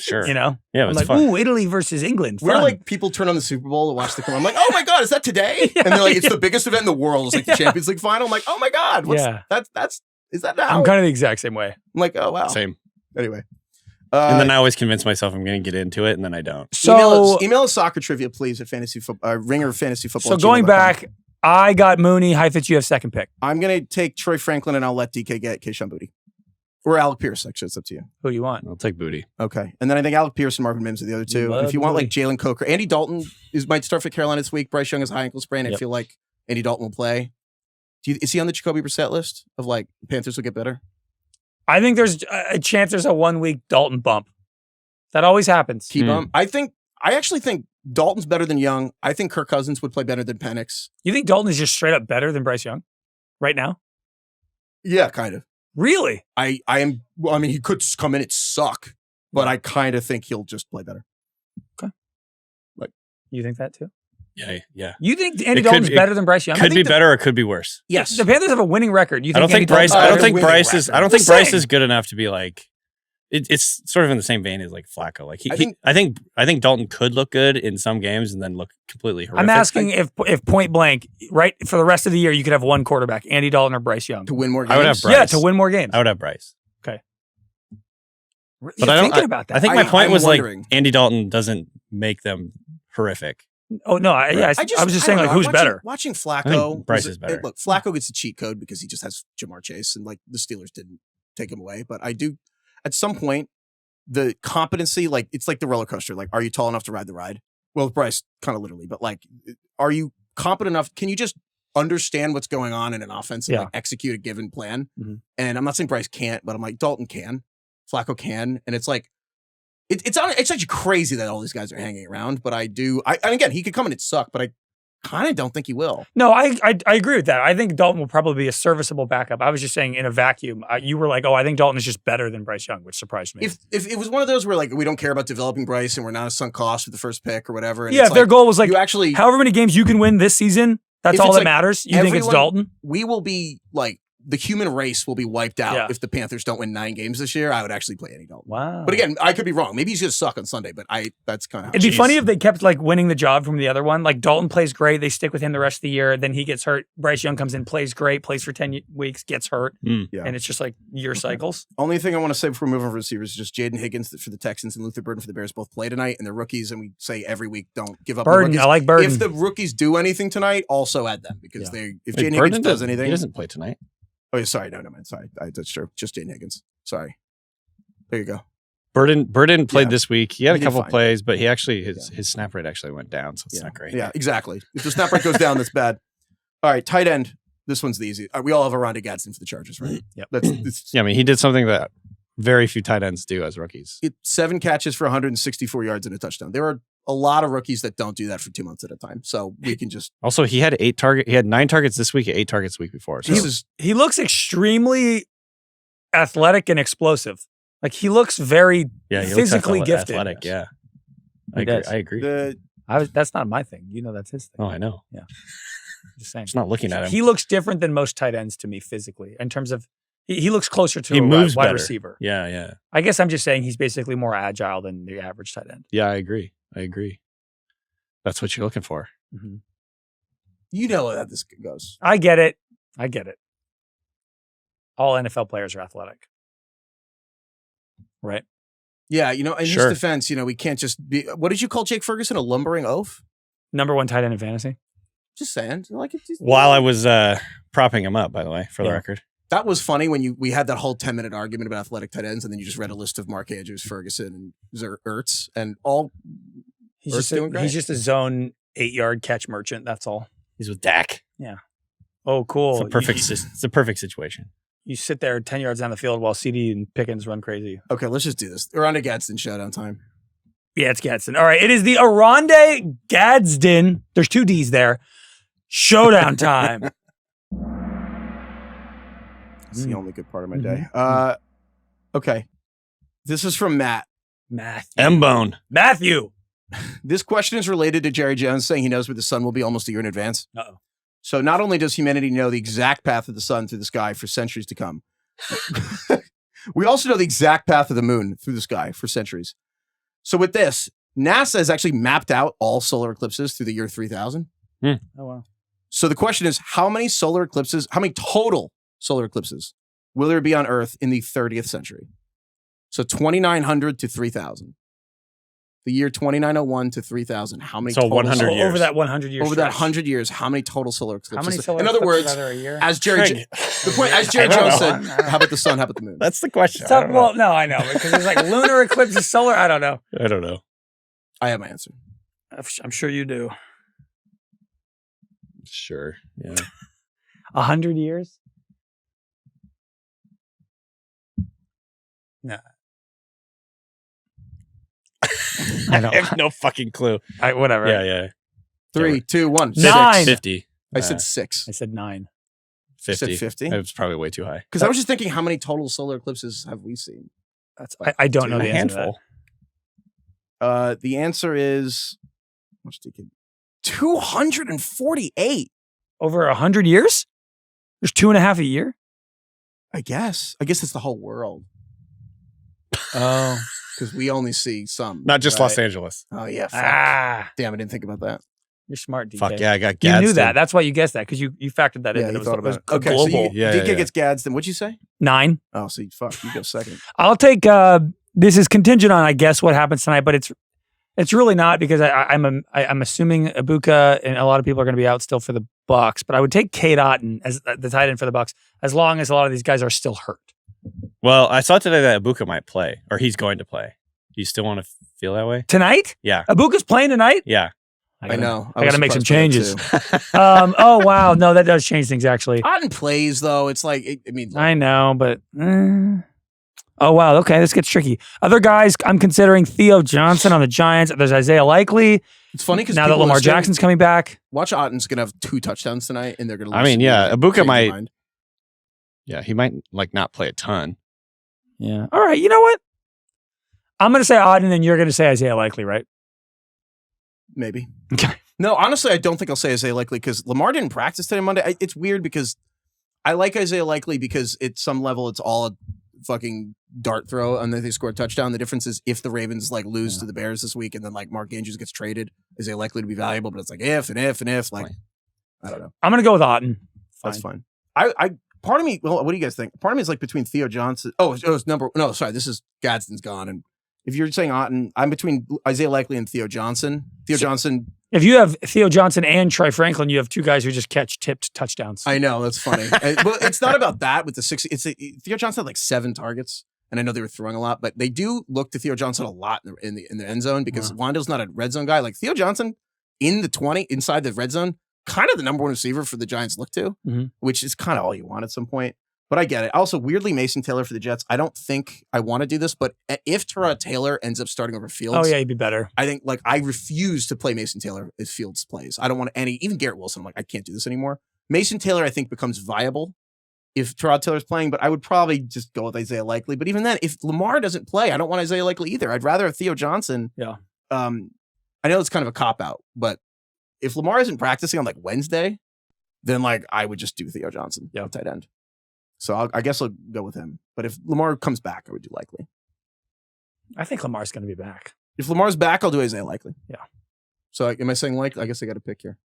Sure. Yeah, it was like, fun. Ooh, Italy versus England. Fun. We're like people turn on the Super Bowl to watch the. I'm like, oh my God, is that today? And they're like, it's the biggest event in the world. It's like the Champions League final. I'm like, oh my God, is that now? I'm kind of the exact same way. I'm like, oh wow, same. Anyway, and then I always convince myself I'm going to get into it, and then I don't. So email us soccer trivia, please, at Ringer Fantasy Football. So going back, I got Mooney. Heifetz, you have second pick. I'm going to take Troy Franklin, and I'll let DK get Kayshon Boutte. Or Alec Pierce, actually. It's up to you. Who do you want? I'll take Boutte. Okay. And then I think Alec Pierce and Marvin Mims are the other two. And if you want like Jalen Coker, Andy Dalton might start for Carolina this week. Bryce Young has a high ankle sprain. I feel like Andy Dalton will play. Is he on the Jacoby Brissett list of like Panthers will get better? I think there's a chance there's a 1 week Dalton bump. That always happens. I actually think Dalton's better than Young. I think Kirk Cousins would play better than Penix. You think Dalton is just straight up better than Bryce Young right now? Yeah, kind of. Really? I mean, he could come in and suck, but I kind of think he'll just play better. Okay. Like, you think that too? Yeah. You think Andy Dalton's better than Bryce Young? Could be better or could be worse. Yes. The Panthers have a winning record. I don't think Bryce is good enough to be like. It's sort of in the same vein as like Flacco. Like I think Dalton could look good in some games and then look completely horrific. I'm asking if point blank, right, for the rest of the year, you could have one quarterback, Andy Dalton or Bryce Young. To win more games? I would have Bryce. Yeah, to win more games. I would have Bryce. Okay. But I don't thinking about that. I think my point was like Andy Dalton doesn't make them horrific. Oh no! I was just saying like who's better. Watching Flacco, Bryce is better. Look, Flacco gets the cheat code because he just has Jamar Chase, and like the Steelers didn't take him away. But I do, at some point, the competency, like it's like the roller coaster. Like, are you tall enough to ride the ride? Well, with Bryce, kind of literally, but like, are you competent enough? Can you just understand what's going on in an offense and like execute a given plan? Mm-hmm. And I'm not saying Bryce can't, but I'm like Dalton can, Flacco can, and it's like. It's actually crazy that all these guys are hanging around, but and again, he could come in and suck, but I kind of don't think he will. No, I agree with that. I think Dalton will probably be a serviceable backup. I was just saying in a vacuum, you were like, oh, I think Dalton is just better than Bryce Young, which surprised me. If it was one of those where like we don't care about developing Bryce and we're not a sunk cost with the first pick or whatever. And if their goal was like, you actually, however many games you can win this season, that's all that matters. You think it's Dalton? We will be like, the human race will be wiped out if the Panthers don't win 9 games this year. I would actually play Andy Dalton. Wow. But again, I could be wrong. Maybe he's just suck on Sunday, but that's kind of. It'd be funny if they kept like winning the job from the other one. Like Dalton plays great. They stick with him the rest of the year. Then he gets hurt. Bryce Young comes in, plays great, plays for 10 weeks, gets hurt. And it's just like year cycles. Only thing I want to say before moving on for receivers is just Jaden Higgins for the Texans and Luther Burden for the Bears both play tonight. And they're rookies. And we say every week, don't give up on Burden. I like Burden. If the rookies do anything tonight, also add them because if Jaden Higgins does anything. He doesn't play tonight. Oh, yeah, sorry. No, man. Sorry. That's true. Just Jaden Higgins. Sorry. There you go. Burden played this week. He had a couple plays, but he actually his snap rate actually went down, so it's not great. Yeah, exactly. If the snap rate goes down, that's bad. All right, tight end. This one's the easy. We all have Oronde Gadsden for the Chargers, right? Yep. I mean, he did something that very few tight ends do as rookies. 7 catches for 164 yards and a touchdown. There are a lot of rookies that don't do that for 2 months at a time. So we can just also he had 9 targets this week, 8 targets the week before. So. He looks extremely athletic and explosive. Like he looks very physically gifted. Athletic, yeah. I agree. That's not my thing. You know that's his thing. Oh, I know. Yeah. Just saying. Just not looking at him. He looks different than most tight ends to me physically in terms of he looks closer to a wide receiver. Yeah. I guess I'm just saying he's basically more agile than the average tight end. Yeah, I agree. That's what you're looking for. Mm-hmm. You know how this goes. I get it. All NFL players are athletic. Right? Yeah, in his defense, we can't just be. What did you call Jake Ferguson? A lumbering oaf? Number 1 tight end in fantasy. Just saying. While I was propping him up, by the way, for the record. That was funny when we had that whole 10-minute argument about athletic tight ends, and then you just read a list of Mark Andrews, Ferguson, and Ertz, and all. He's just a zone 8-yard catch merchant. That's all. He's with Dak. Yeah. Oh, cool. It's a perfect situation. You sit there 10 yards down the field while CD and Pickens run crazy. Okay, let's just do this. We're on to Gadsden showdown time. Yeah, it's Gadsden. All right, it is the Oronde Gadsden. There's 2 D's there. Showdown time. It's the only good part of my day. Okay. This is from Matt. M-Bone. Matthew. This question is related to Jerry Jones saying he knows where the sun will be almost a year in advance. Uh-oh. So not only does humanity know the exact path of the sun through the sky for centuries to come, we also know the exact path of the moon through the sky for centuries. So with this, NASA has actually mapped out all solar eclipses through the year 3000. Oh, wow. So the question is, how many total solar eclipses will there be on Earth in the 30th century? So 2900 to 3000. The year 2901 to 3000. How many? So 100 years. Over that 100 years. Over that 100 years, how many total solar eclipses? How many solar In other eclipses words, are there a year? as Jerry Jones said, how about the sun? How about the moon? That's the question. No, I know. Because there's like lunar eclipses, solar. I don't know. I have my answer. I'm sure you do. Sure. Yeah. 100 years? No. I have no fucking clue. Whatever. Yeah. 3, 2, 1. 9. 50. I said 6. I said 9. 50. You said 50? It was probably way too high. Because I was just thinking, how many total solar eclipses have we seen? That's I don't know the answer to that. The answer is 248. Over 100 years? There's 2.5 a year? I guess it's the whole world. Oh. Because we only see some. Not just Los Angeles. Oh, yeah. Fuck. Damn, I didn't think about that. You're smart, DK. Fuck yeah, I got Gadsden. You knew that. That's why you guessed that, because you factored that in. Yeah, It you was, thought about it. Okay, global. so DK gets Gadsden. What'd you say? 9. Oh, so you go second. I'll take, this is contingent on, I guess, what happens tonight, but it's really not, because I'm assuming Ibuka and a lot of people are going to be out still for the Bucks, but I would take Cade Otton as the tight end for the Bucks, as long as a lot of these guys are still hurt. Well, I saw today that Ibuka might play, or he's going to play. Do you still want to feel that way? Tonight? Yeah. Ibuka's playing tonight? Yeah. I know. I got to make some changes. Oh, wow. No, that does change things, actually. Otton plays, though. It's like, I know, but... Oh, wow. Okay, this gets tricky. Other guys, I'm considering Theo Johnson on the Giants. There's Isaiah Likely. It's funny because now that Lamar Jackson's coming back. Watch Otton's going to have 2 touchdowns tonight, and they're going to lose. I mean, yeah, Ibuka might... Yeah, he might not play a ton. Yeah. All right, you know what? I'm going to say Otton, and you're going to say Isaiah Likely, right? Maybe. Okay. No, honestly, I don't think I'll say Isaiah Likely because Lamar didn't practice today Monday. It's weird because I like Isaiah Likely because at some level it's all a fucking dart throw and then they score a touchdown. The difference is if the Ravens lose to the Bears this week and then Mark Andrews gets traded, Isaiah Likely to be valuable, but it's if. I don't know. I'm going to go with Otton. That's fine. Part of me, well, what do you guys think? Part of me is between Theo Johnson. This is Gadsden's gone. And if you're saying Otton, I'm between Isaiah Likely and Theo Johnson. Johnson. If you have Theo Johnson and Troy Franklin, you have 2 guys who just catch tipped touchdowns. I know, that's funny. Well, it's not about that with the 60. Theo Johnson had 7 targets, and I know they were throwing a lot, but they do look to Theo Johnson a lot in the end zone because Wando's not a red zone guy. Theo Johnson in the 20 inside the red zone, kind of the number 1 receiver for the Giants look to, which is kind of all you want at some point. But I get it. Also, weirdly, Mason Taylor for the Jets. I don't think I want to do this, but if Tyrod Taylor ends up starting over Fields, oh yeah, he'd be better. I think I refuse to play Mason Taylor if Fields plays. I don't want even Garrett Wilson. I'm I can't do this anymore. Mason Taylor, I think, becomes viable if Tyrod Taylor's playing, but I would probably just go with Isaiah Likely. But even then, if Lamar doesn't play, I don't want Isaiah Likely either. I'd rather have Theo Johnson. Yeah. I know it's kind of a cop-out, but if Lamar isn't practicing on Wednesday, then I would just do Theo Johnson at tight end. So I guess I'll go with him. But if Lamar comes back, I would do Likely. I think Lamar's going to be back. If Lamar's back, I'll do Isaiah Likely. Yeah. So am I saying Likely? I guess I got to pick here.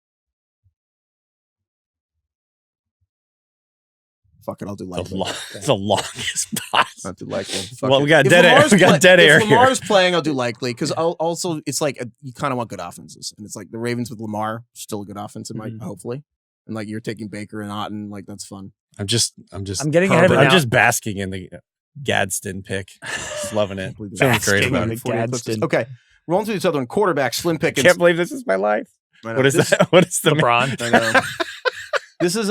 Fuck it, I'll do likely. It's the longest pause. I'll do likely. Well, we got dead air. We got dead air here. If Lamar's playing, I'll do likely because also it's like you kind of want good offenses, and it's like the Ravens with Lamar, still a good offense, hopefully, and like you're taking Baker and Otton, like that's fun. I'm getting ahead of it. I'm just basking in the Gadsden pick. Just loving it. Feeling great about it. Gadsden. Okay, rolling through this other one. Quarterback, slim pickings. Can't believe this is my life. What is that? What is the LeBron? I know. This is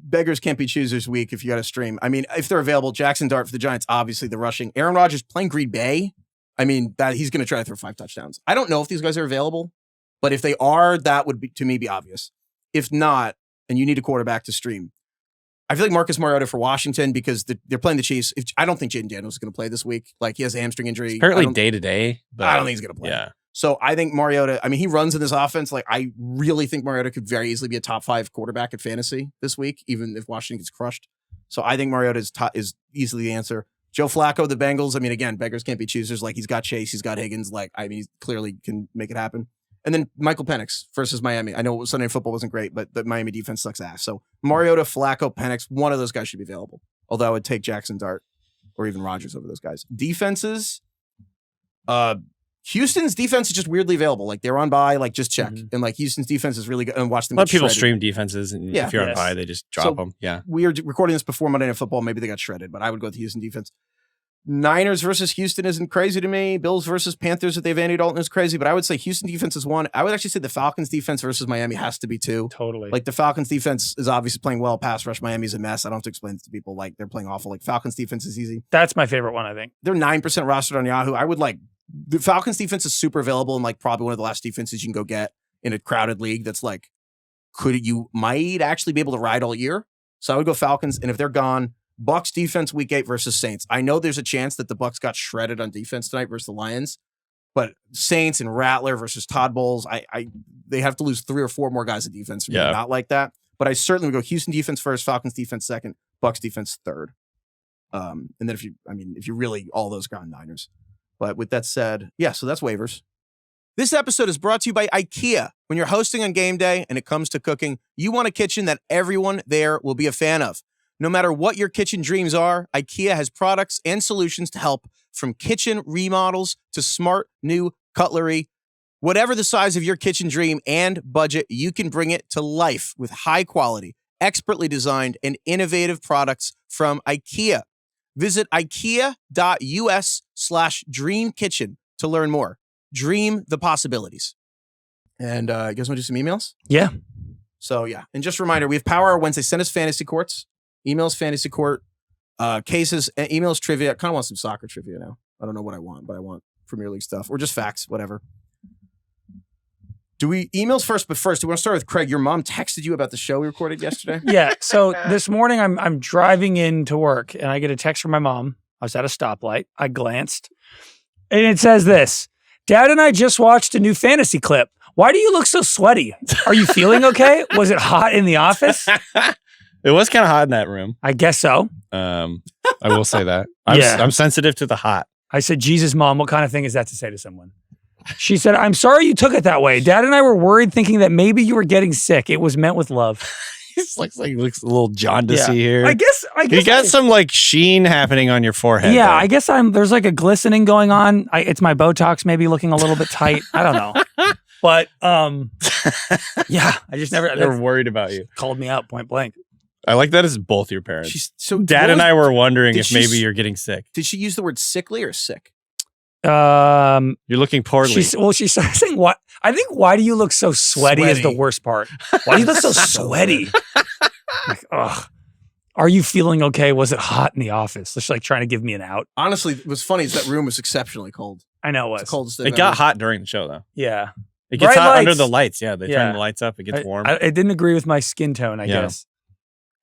beggars can't be choosers week if you got to stream. I mean, if they're available, Jackson Dart for the Giants, obviously the rushing. Aaron Rodgers playing Green Bay. I mean, that he's going to try to throw 5 touchdowns. I don't know if these guys are available, but if they are, that would be to me be obvious. If not, and you need a quarterback to stream, I feel like Marcus Mariota for Washington because they're playing the Chiefs. I don't think Jaden Daniels is going to play this week. Like he has a hamstring injury. Apparently day to day, but I don't think he's going to play. Yeah. So I think Mariota, I mean, he runs in this offense. Like I really think Mariota could very easily be a top 5 quarterback at fantasy this week, even if Washington gets crushed. So I think Mariota is easily the answer. Joe Flacco, the Bengals. I mean, again, beggars can't be choosers. Like he's got Chase, he's got Higgins. Like I mean, he clearly can make it happen. And then Michael Penix versus Miami. I know Sunday Night Football wasn't great, but the Miami defense sucks ass. So Mariota, Flacco, Penix, one of those guys should be available. Although I would take Jackson Dart or even Rodgers over those guys. Defenses, Houston's defense is just weirdly available. Like they're on bye, like just check. And like Houston's defense is really good. And watch them. A lot of people stream defenses, and if you're on bye, they just drop them. Yeah. We are recording this before Monday Night Football. Maybe they got shredded, but I would go with the Houston defense. Niners versus Houston isn't crazy to me. Bills versus Panthers if they've Andy Dalton is crazy, but I would say Houston defense is 1. I would actually say the Falcons defense versus Miami has to be 2. Totally. Like the Falcons defense is obviously playing well. Pass rush, Miami's a mess. I don't have to explain this to people. Like they're playing awful. Like Falcons defense is easy. That's my favorite one, I think. They're 9% rostered on Yahoo. I would like the Falcons defense is super available and like probably one of the last defenses you can go get in a crowded league. That's like, you might actually be able to ride all year. So I would go Falcons. And if they're gone, Bucks defense week 8 versus Saints. I know there's a chance that the Bucks got shredded on defense tonight versus the Lions, but Saints and Rattler versus Todd Bowles, they have to lose 3 or 4 more guys at defense. Yeah. Not like that. But I certainly would go Houston defense first, Falcons defense second, Bucks defense third. And then if you really all those gone Niners. But with that said, yeah, so that's waivers. This episode is brought to you by IKEA. When you're hosting on game day and it comes to cooking, you want a kitchen that everyone there will be a fan of. No matter what your kitchen dreams are, IKEA has products and solutions to help, from kitchen remodels to smart new cutlery. Whatever the size of your kitchen dream and budget, you can bring it to life with high quality, expertly designed, and innovative products from IKEA. Visit ikea.us/dreamkitchen to learn more. Dream the possibilities. And you guys want to do some emails? Yeah. So yeah. And just a reminder, we have Power Hour Wednesday. Send us fantasy courts. Emails, fantasy court, cases, emails, trivia. I kind of want some soccer trivia now. I don't know what I want, but I want Premier League stuff or just facts, whatever. Do we emails first? But first, do we want to start with Craig? Your mom texted you about the show we recorded yesterday? Yeah. So this morning I'm driving into work and I get a text from my mom. I was at a stoplight. I glanced and it says this: Dad and I just watched a new fantasy clip. Why do you look so sweaty? Are you feeling okay? Was it hot in the office? It was kind of hot in that room. I guess so. I will say that. I'm sensitive to the hot. I said, Jesus, Mom, what kind of thing is that to say to someone? She said, I'm sorry you took it that way. Dad and I were worried thinking that maybe you were getting sick. It was meant with love. He looks a little jaundicey here. I guess you got some like sheen happening on your forehead. Yeah, though. I guess there's like a glistening going on. It's my Botox maybe looking a little bit tight. I don't know. But yeah, I just never. They're worried about you. Called me out point blank. I like that it's both your parents. So Dad and I were wondering if maybe you're getting sick. Did she use the word sickly or sick? You're looking poorly. She started saying, "What? I think why do you look so sweaty is the worst part. Why do you look so sweaty? Like, ugh. Are you feeling okay? Was it hot in the office?" She's like trying to give me an out. Honestly, what's funny is that room was exceptionally cold. I know it was. It's the coldest it got hot during the show, though. Yeah. It gets hot under the lights. Yeah, they turn the lights up. It gets warm. It didn't agree with my skin tone, I guess.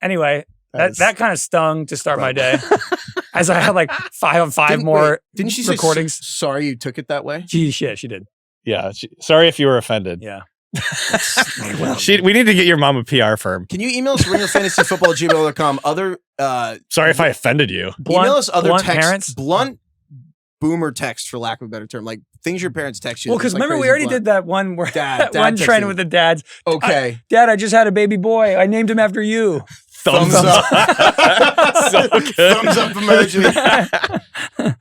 Anyway, that kind of stung to start my day. As I had like 5 more didn't she recordings. Say, sorry you took it that way? She did. Yeah. Sorry if you were offended. Yeah. We need to get your mom a PR firm. Can you email us ringerfantasyfootball@gmail.com? Sorry if I offended you. Email us other blunt texts. Parents? Blunt boomer text, for lack of a better term. Like things your parents text you. Well, because remember we already did that one where dad one trend with the dads. Okay. Dad, I just had a baby boy. I named him after you. Thumbs up. So good. Thumbs up emoji.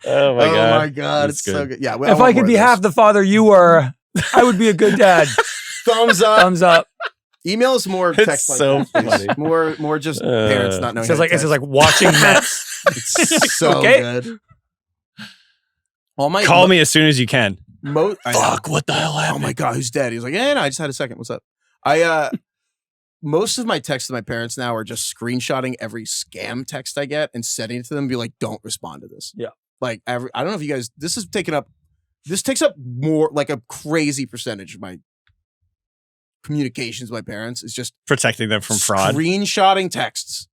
Oh my god. Oh my god. That's It's good. so good. Yeah. Well, If I could be half the father you were, I would be a good dad. Thumbs up. Thumbs up. Email us more It's text like so that, please. funny. More just parents not knowing. It says like watching Mets. It's so Okay. good. All my Call me as soon as you can. Fuck, what the hell Oh happened? my god, who's dead? He was like, no, I just had a second. What's up? Most of my texts to my parents now are just screenshotting every scam text I get and sending it to them and be like, don't respond to this. Yeah. Like I don't know if you guys, this takes up more, like a crazy percentage of my communications with my parents is just Protecting them from fraud. screenshotting texts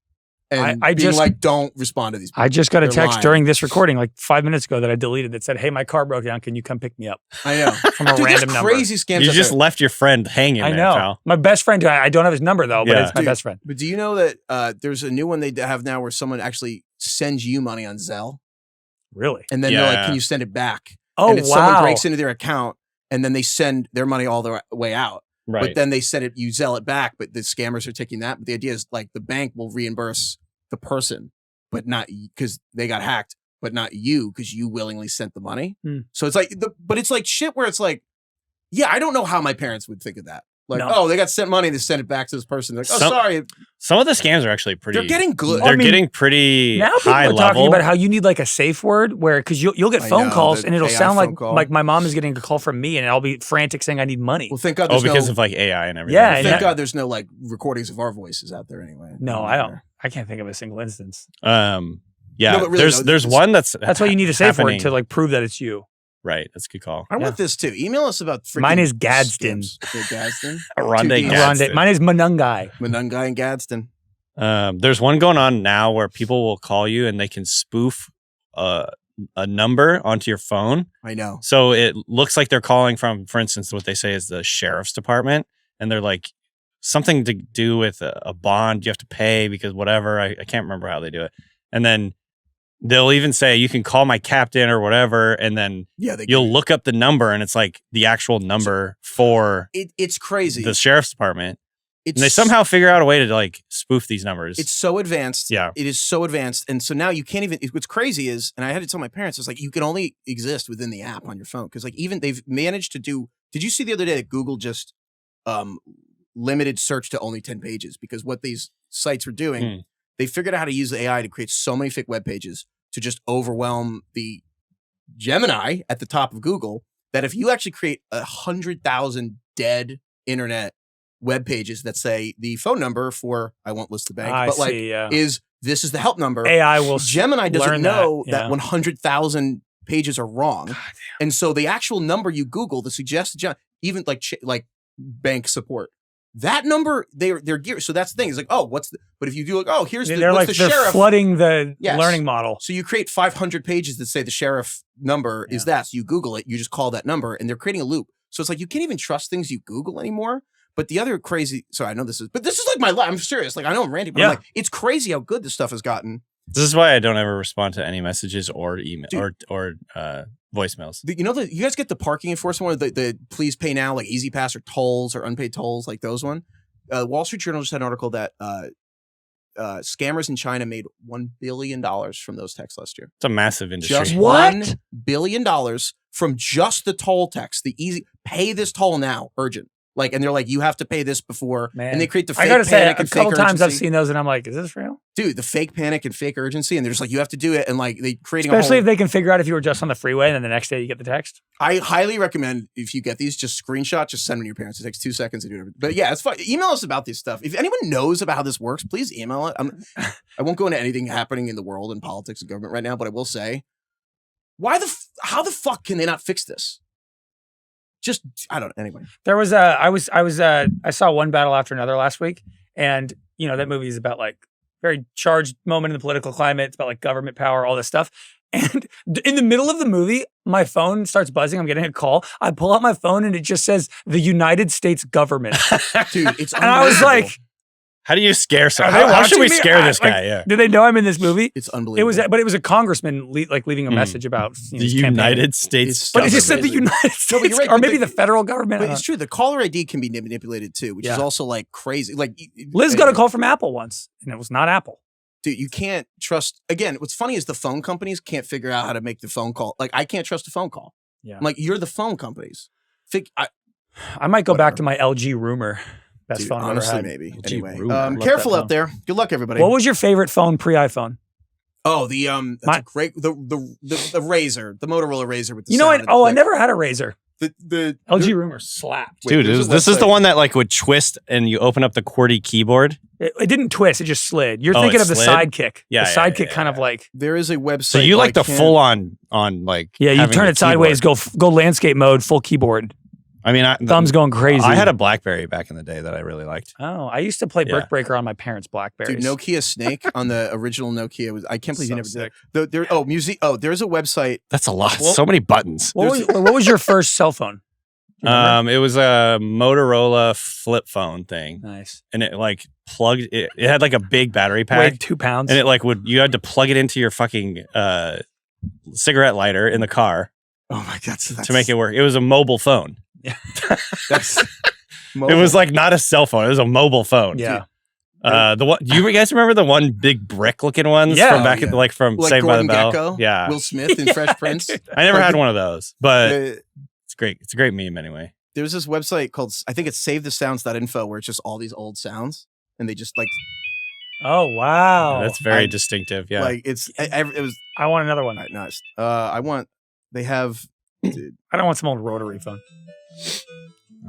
and I being just- like, don't respond to these people. I just got a They're text lying. during this recording like 5 minutes ago that I deleted that said, "Hey, my car broke down. Can you come pick me up?" I know. From a Dude, random there's number. crazy scams You out just there. left your friend hanging I there, know. pal. My best friend, I don't have his number though, but Yeah. it's my Dude, best friend. But do you know that there's a new one they have now where someone actually sends you money on Zelle? Really? And then they're like, Yeah. can you send it back? Oh, and it's someone wow. breaks into their account and then they send their money all the way out. Right. But then they send it, you Zelle it back, but the scammers are taking that. But the idea is like the bank will reimburse the person, but not because they got hacked, but not you because you willingly sent the money. Hmm. So it's like, but it's like shit where it's like, yeah, I don't know how my parents would think of that. Like, No. oh, they got sent money, they sent it back to this person. They're like, oh, Some- sorry. Some of the scams are actually pretty. They're getting good. They're I mean, getting pretty Now people high are level. talking about how you need like a safe word where because you'll get I phone know, calls the and it'll AI sound phone call. like my mom is getting a call from me and I'll be frantic saying I need money. Well, thank God Oh, there's because no, of like AI and everything. Yeah, thank and God there's no like recordings of our voices out there anyway. No, I don't. I can't think of a single instance. Yeah. No, but really, no, there's it's- one that's That's why you need a safe happening. word to like prove that it's you. Right. That's a good call. I want this too. Email us about freaking Mine is Gadsden. scams. Okay, Gadsden. Oronde, Two Ds. Gadsden. Mine is Monangai. Monangai and Gadsden. There's one going on now where people will call you and they can spoof a number onto your phone. I know. So it looks like they're calling from, for instance, what they say is the sheriff's department. And they're like something to do with a bond you have to pay because whatever. I can't remember how they do it. And then they'll even say you can call my captain or whatever. And then you'll look up the number and it's like the actual number for it's crazy. the sheriff's department. It's, And they somehow figure out a way to like spoof these numbers. It's so advanced. Yeah. It is so advanced. And so now you can't even, what's crazy is, and I had to tell my parents, it's like you can only exist within the app on your phone. Cause like even they've managed to do, did you see the other day that Google just limited search to only 10 pages? Because what these sites were doing, they figured out how to use the AI to create so many fake web pages to just overwhelm the Gemini at the top of Google that if you actually create 100,000 dead internet web pages that say the phone number for, I won't list the bank, but like is this is the help number. AI will Gemini doesn't learn know that, that 100,000 pages are wrong. And so the actual number you Google, the suggested, even like bank support, that number they're geared. So that's the thing. It's like, oh, but if you do like, oh, here's they're what's like the they're sheriff flooding the Yes. learning model. So you create 500 pages that say the sheriff number is that. So you Google it, you just call that number, and they're creating a loop. So it's like you can't even trust things you Google anymore. But the other crazy, sorry, I know this is like my life. I'm serious. Like I know I'm ranting, but I'm like, it's crazy how good this stuff has gotten. This is why I don't ever respond to any messages or email or voicemails. You guys get the parking enforcement one, the please pay now, like Easy Pass or tolls or unpaid tolls, like those one. Wall Street Journal just had an article that scammers in China made $1 billion from those texts last year. It's a massive industry. Just What? $1 billion from just the toll text, the easy, pay this toll now, urgent. Like, and they're like, you have to pay this before. Man. And they create the fake I gotta say, panic a and couple fake times I've urgency. seen those and I'm like, is this real? Dude, the fake panic and fake urgency. And they're just like, you have to do it. And like, they creating Especially if they can figure out if you were just on the freeway and then the next day you get the text. I highly recommend if you get these, just screenshot, just send them to your parents. It takes 2 seconds to do it. But yeah, it's fun. Email us about this stuff. If anyone knows about how this works, please email it. I won't go into anything happening in the world and politics and government right now, but I will say, how the fuck can they not fix this? Just, I don't know. Anyway. There was I saw One Battle After Another last week. And, you know, that movie is about like very charged moment in the political climate. It's about like government power, all this stuff. And in the middle of the movie, my phone starts buzzing. I'm getting a call. I pull out my phone and it just says the United States government. Dude, it's And I was like, How do you scare someone? Are they How should we watching me? scare this Like, guy? Yeah. Do they know I'm in this movie? It's unbelievable. But it was a congressman leaving a message about The his campaign. United States. But it just said the government. United States, No, but you're right, or but maybe the federal government. But it's true. The caller ID can be manipulated too, which is also like crazy. Like Liz got a call from Apple once, and it was not Apple. Dude, you can't trust. Again, what's funny is the phone companies can't figure out how to make the phone call. Like, I can't trust a phone call. Yeah. I'm like, you're the phone companies. I might go back to my LG rumor. Best phone I ever honestly, had. maybe. LG Anyway, Rumor. careful out there. Good luck, everybody. What was your favorite phone pre-iPhone? Oh, that's a great the Razr, the Motorola Razr with the You know what? sound Oh, I never had a Razr. The LG Rumor slapped. Dude, this is the one that like would twist and you open up the QWERTY keyboard. It didn't twist; it just slid. You're Oh, thinking it of the slid? Sidekick. Yeah, the yeah, Sidekick kind of like. There is a website. So you like the full on like Yeah, you having turn the it sideways, keyboard. go landscape mode, full keyboard. I mean, Thumbs going crazy. I had a BlackBerry back in the day that I really liked. Oh, I used to play Brick Breaker on my parents' Blackberries. Dude, Nokia Snake on the original Nokia I can't believe you never sick. did it. There's a website. That's a lot. Well, so many buttons. What was your first cell phone? It was a Motorola flip phone thing. Nice. And it like plugged it had like a big battery pack. Weighed 2 pounds. And it like you had to plug it into your fucking cigarette lighter in the car Oh my god, to make it work. It was a mobile phone. That's It was like not a cell phone. It was a mobile phone. Yeah. The one. Do you guys remember the one big brick looking ones Yeah. from back at Like Saved Gordon by the Bell? Gecko, Yeah. Will Smith in Fresh Prince. I never had one of those, but Uh, it's great. It's a great meme anyway. There's this website called, I think it's savethesounds.info, where it's just all these old sounds, and they just like Oh wow. That's very distinctive. Yeah. like it was. I want another one. All right, nice. They have, dude. I don't want some old rotary phone.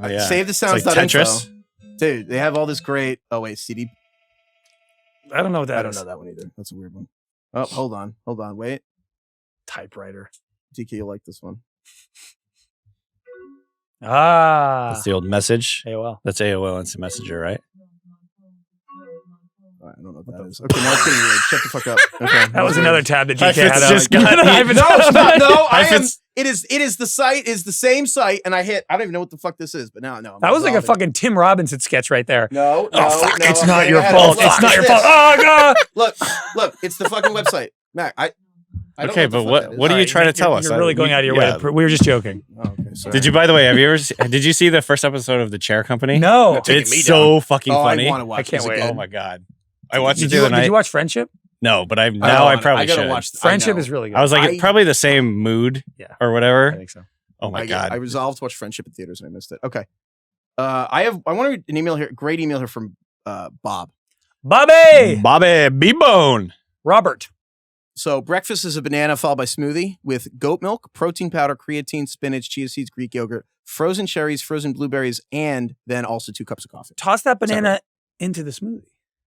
Oh, yeah. Save the It's like sounds.info. Tetris. Dude, they have all this great. Oh wait, CD. I don't know what that I don't is. know that one either. That's a weird one. Oh, hold on, wait. Typewriter. DK, you'll like this one. Ah. That's the old message. AOL. That's AOL Instant Messenger, right? All right, I don't know what that is. Okay, now it's getting weird. Shut the fuck up. Okay, That was another tab that DK Heifetz had. just got- No, it's not. No, I am. Heifetz- It is the site. Is the same site, and I don't even know what the fuck this is. But now, no. That was like a fucking Tim Robinson sketch right there. No. Oh, fuck, it's I'm not getting your ahead of fault. it. It's not your This. fault. Oh, God. Look, it's the fucking website. Mac, I don't Okay, know but what the fuck that what is. are you trying to tell us? You're really going out of your way. We were just joking. Oh, okay, sorry. Did you, by the way, did you see the first episode of The Chair Company? No. Taking me It's so fucking Oh, funny. I want to watch. I can't this wait. again. Oh my God. I watched it Did the other you night. watch Friendship? No, but I gotta probably I gotta should. watch. Friendship I is really good. I was like, I- probably the same mood or I whatever. think so. Oh my I God. resolved to watch Friendship in theaters and I missed it. Okay. I want to read an email here. Great email here from Bob. Bobby! Bobby B-Bone. Robert. So breakfast is a banana followed by smoothie with goat milk, protein powder, creatine, spinach, chia seeds, Greek yogurt, frozen cherries, frozen blueberries, and then also 2 cups of coffee. Toss that banana into the smoothie.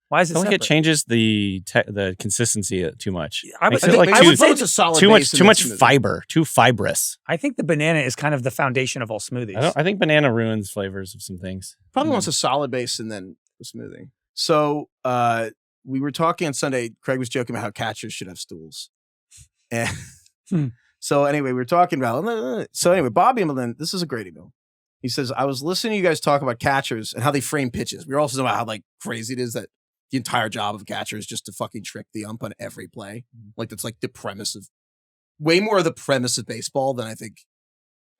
Why is I it feel like it separate? changes the consistency too much. I would Makes say- it like I would say it's a solid too base in much the smoothie. fiber, too fibrous. I think the banana is kind of the foundation of all smoothies. I think banana ruins flavors of some things. Probably wants a solid base and then a smoothie. So we were talking on Sunday. Craig was joking about how catchers should have stools. And so anyway, we were talking about. So anyway, Bob emailed in. This is a great email. He says, I was listening to you guys talk about catchers and how they frame pitches. We were also talking about how like crazy it is that the entire job of a catcher is just to fucking trick the ump on every play. Like that's like the premise of way more of the premise of baseball than I think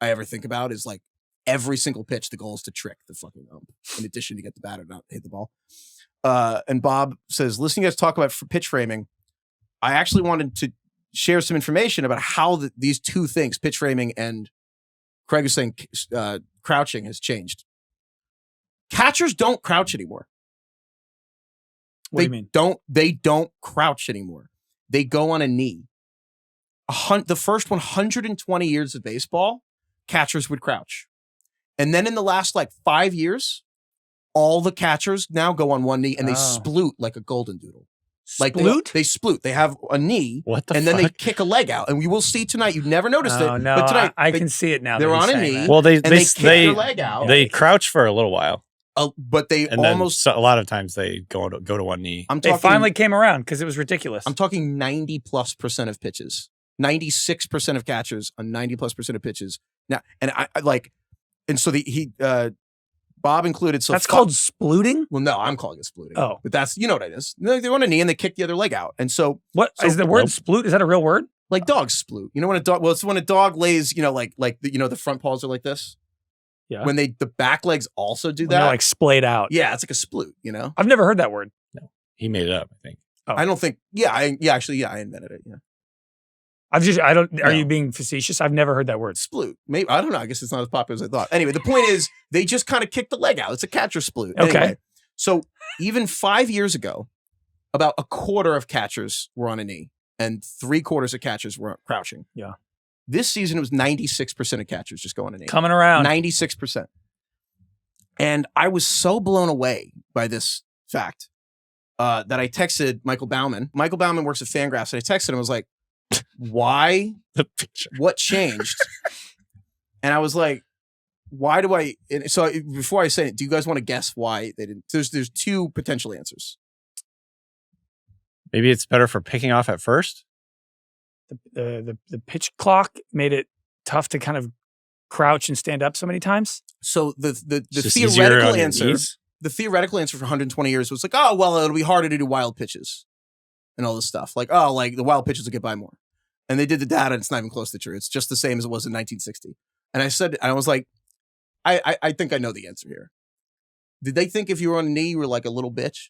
I ever think about is like every single pitch. The goal is to trick the fucking ump in addition to get the batter not hit the ball. And Bob says, listening to you guys talk about pitch framing, I actually wanted to share some information about how these two things, pitch framing and Craig is saying crouching, has changed. Catchers don't crouch anymore. What do you mean? They don't crouch anymore. They go on a knee. The first 120 years of baseball, catchers would crouch. And then in the last like 5 years, all the catchers now go on one knee and they sploot like a golden doodle. Like Sploot? they sploot. They have a knee. What the and fuck? then they kick a leg out. And we will see tonight. You've never noticed Oh, it. no, But tonight I can see it now. they're that he's on a saying knee. that. Well, they and they kick their leg out. they crouch for a little while, But they and almost. then a lot of times they go to one knee. I'm They talking. finally came around because it was ridiculous. I'm talking 90+% of pitches. 96% of catchers on 90+% of pitches. Now, and I like, and so Bob included. So that's called splooting? Well, no, I'm calling it splooting. Oh. But that's, you know what it is. They on a knee and they kick the other leg out. And so. Is the word sploot? Is that a real word? Like dogs sploot. You know when a dog, it's when a dog lays, the front paws are like this. Yeah. When the back legs also do When that. they're like splayed out. Yeah, it's like a sploot, I've never heard that word. No, he made it up, I think. Oh. I don't think, I invented it. Yeah. Are you being facetious? I've never heard that word. Sploot. Maybe, I don't know. I guess it's not as popular as I thought. Anyway, the point is they just kind of kick the leg out. It's a catcher sploot. Okay. Anyway, so even 5 years ago, about a quarter of catchers were on a knee and 3/4 of catchers were crouching. Yeah. This season, it was 96% of catchers just going on a knee. Coming around. 96%. And I was so blown away by this fact that I texted Michael Bauman. Michael Bauman works at Fangraphs, and I texted him. I was like, why? The picture. What changed? And I was like, why do I? So before I say it, do you guys want to guess why they didn't? There's two potential answers. Maybe it's better for picking off at first. The pitch clock made it tough to kind of crouch and stand up so many times. So the theoretical answer, for 120 years was like, oh well, it'll be harder to do wild pitches and all this stuff. Like, oh, like the wild pitches will get by more. And they did the data, and it's not even close to true. It's just the same as it was in 1960. And I was like, I think I know the answer here. Did they think if you were on a knee, you were like a little bitch?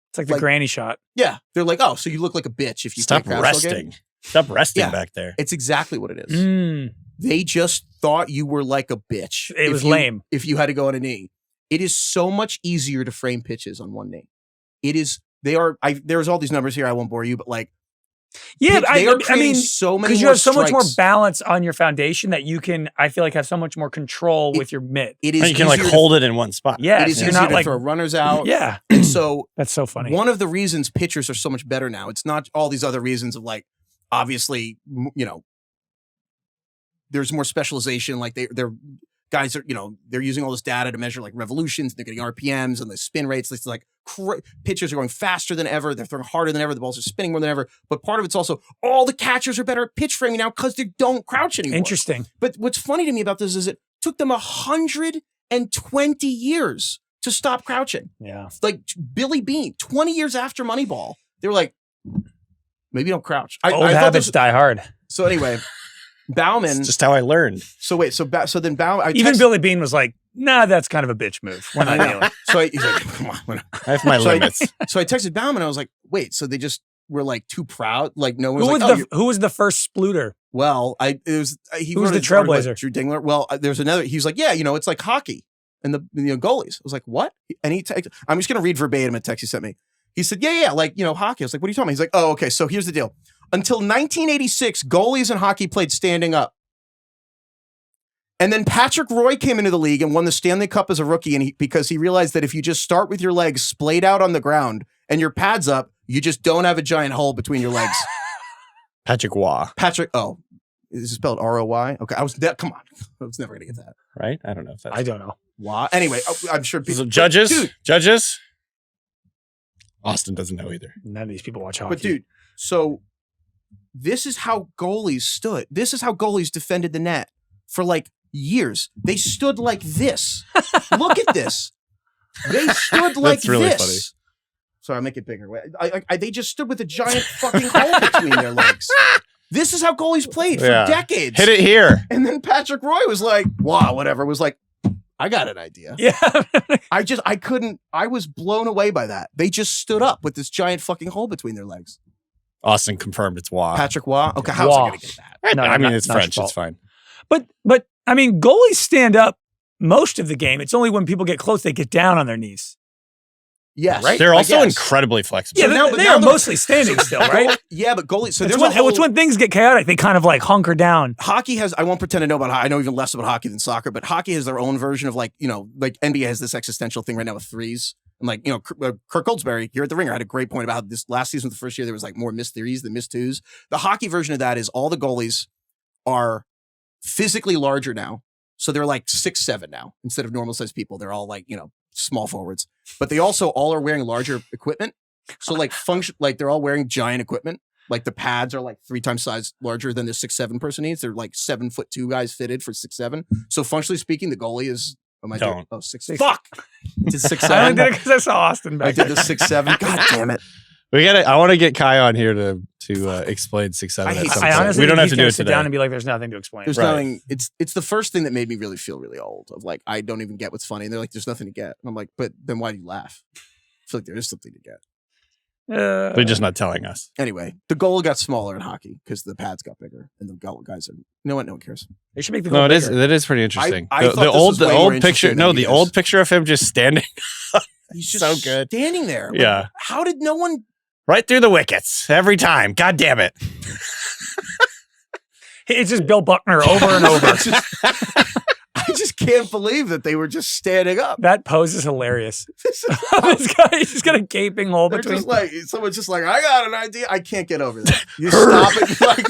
It's like the granny shot. Yeah. They're like, oh, so you look like a bitch if you stop resting. Stop resting back there. It's exactly what it is. They just thought you were like a bitch. It was lame. If you had to go on a knee. It is so much easier to frame pitches on one knee. There's all these numbers here. I won't bore you, but like, yeah, I mean, so many because you more have so much more strikes. balance on your foundation that you can, I feel like, have so much more control with your mitt. It is you can like hold it in one spot. Yeah, it is you're easier not to like throw runners out. Yeah, and so that's so funny. One of the reasons pitchers are so much better now, it's not all these other reasons of like, obviously, there's more specialization. Like they're guys are, they're using all this data to measure like revolutions. They're getting RPMs and the spin rates. It's like pitchers are going faster than ever. They're throwing harder than ever. The balls are spinning more than ever. But part of it's also all the catchers are better at pitch framing now because they don't crouch anymore. Interesting. But what's funny to me about this is it took them 120 years to stop crouching. Yeah. Like Billy Beane, 20 years after Moneyball, they were like, maybe don't crouch. Old habits die hard. So anyway, Bauman. It's just how I learned. So wait, so then Bauman. Even Billy Beane was like, nah, that's kind of a bitch move. We're not dealing. So he's like, come on. I have my limits. So I texted Bauman. I was like, wait, so they just were like too proud? Like no one was who was the first splooter? Well, who was the trailblazer? Like Drew Dingler. Well, there's another. He was like, yeah, it's like hockey and the goalies. I was like, what? And I'm just going to read verbatim a text he sent me. He said, yeah, like, hockey. I was like, what are you talking about? He's like, oh, okay. So here's the deal. Until 1986, goalies in hockey played standing up. And then Patrick Roy came into the league and won the Stanley Cup as a rookie because he realized that if you just start with your legs splayed out on the ground and your pads up, you just don't have a giant hole between your legs. Patrick Waugh. Oh, is it spelled R-O-Y? Okay, come on. I was never going to get that. Right? I don't know if that's... I don't know. Waugh. Anyway, I'm sure people... So judges? Austin doesn't know either. None of these people watch hockey. But dude, so this is how goalies stood. This is how goalies defended the net for like years. They stood like this. Look at this. They stood like That's really this. funny. Sorry, I'll make it bigger. They just stood with a giant fucking hole between their legs. This is how goalies played for decades. Hit it here. And then Patrick Roy was like, wow, whatever. Was like, I got an idea. Yeah. I was blown away by that. They just stood up with this giant fucking hole between their legs. Austin confirmed it's Waugh. Patrick Waugh? Okay, how's I going to get that? No, I mean, it's French. It's fine. But I mean, goalies stand up most of the game. It's only when people get close, they get down on their knees. Yes. Right? They're also incredibly flexible. Yeah, they are mostly standing still, right? Yeah, but goalies. So it's when things get chaotic, they kind of like hunker down. Hockey has, I won't pretend to know about hockey. I know even less about hockey than soccer, but hockey has their own version of like NBA has this existential thing right now with threes. And like, Kirk Goldsberry here at the Ringer had a great point about this last season. The first year, there was like more missed threes than missed twos. The hockey version of that is all the goalies are physically larger now. So they're like 6'7" now instead of normal sized people. They're all like, small forwards, but they also all are wearing larger equipment. So like they're all wearing giant equipment. Like the pads are like 3 times size larger than the 6'7" person needs. They're like 7'2" guys fitted for 6'7". So functionally speaking, the goalie is Am I Don't. Oh, 6. Fuck! I did 6'7". I only did it because I saw Austin back I did the 6'7". God damn it. I want to get Kai on here to explain 6'7". I honestly we don't think have he's to do gonna it sit today. down and be like, "There's nothing to explain." There's nothing. It's the first thing that made me really feel really old. Of like, I don't even get what's funny. And they're like, "There's nothing to get." And I'm like, "But then why do you laugh?" I feel like there is something to get. They're just not telling us. Anyway, the goal got smaller in hockey because the pads got bigger, and the guys are. You know what? No one cares. They should make the goal No, bigger. that is pretty interesting. I thought the this old was way more picture. interesting No, than the he old is. picture of him just standing. He's just so good. standing there. Like, Yeah. How did no one? Right through the wickets every time. God damn it. It's just Bill Buckner over and over. I just can't believe that they were just standing up. That pose is hilarious. This guy, he's just got a gaping hole They're between. just like someone's just like, I got an idea. I can't get over that. You stop it. Like,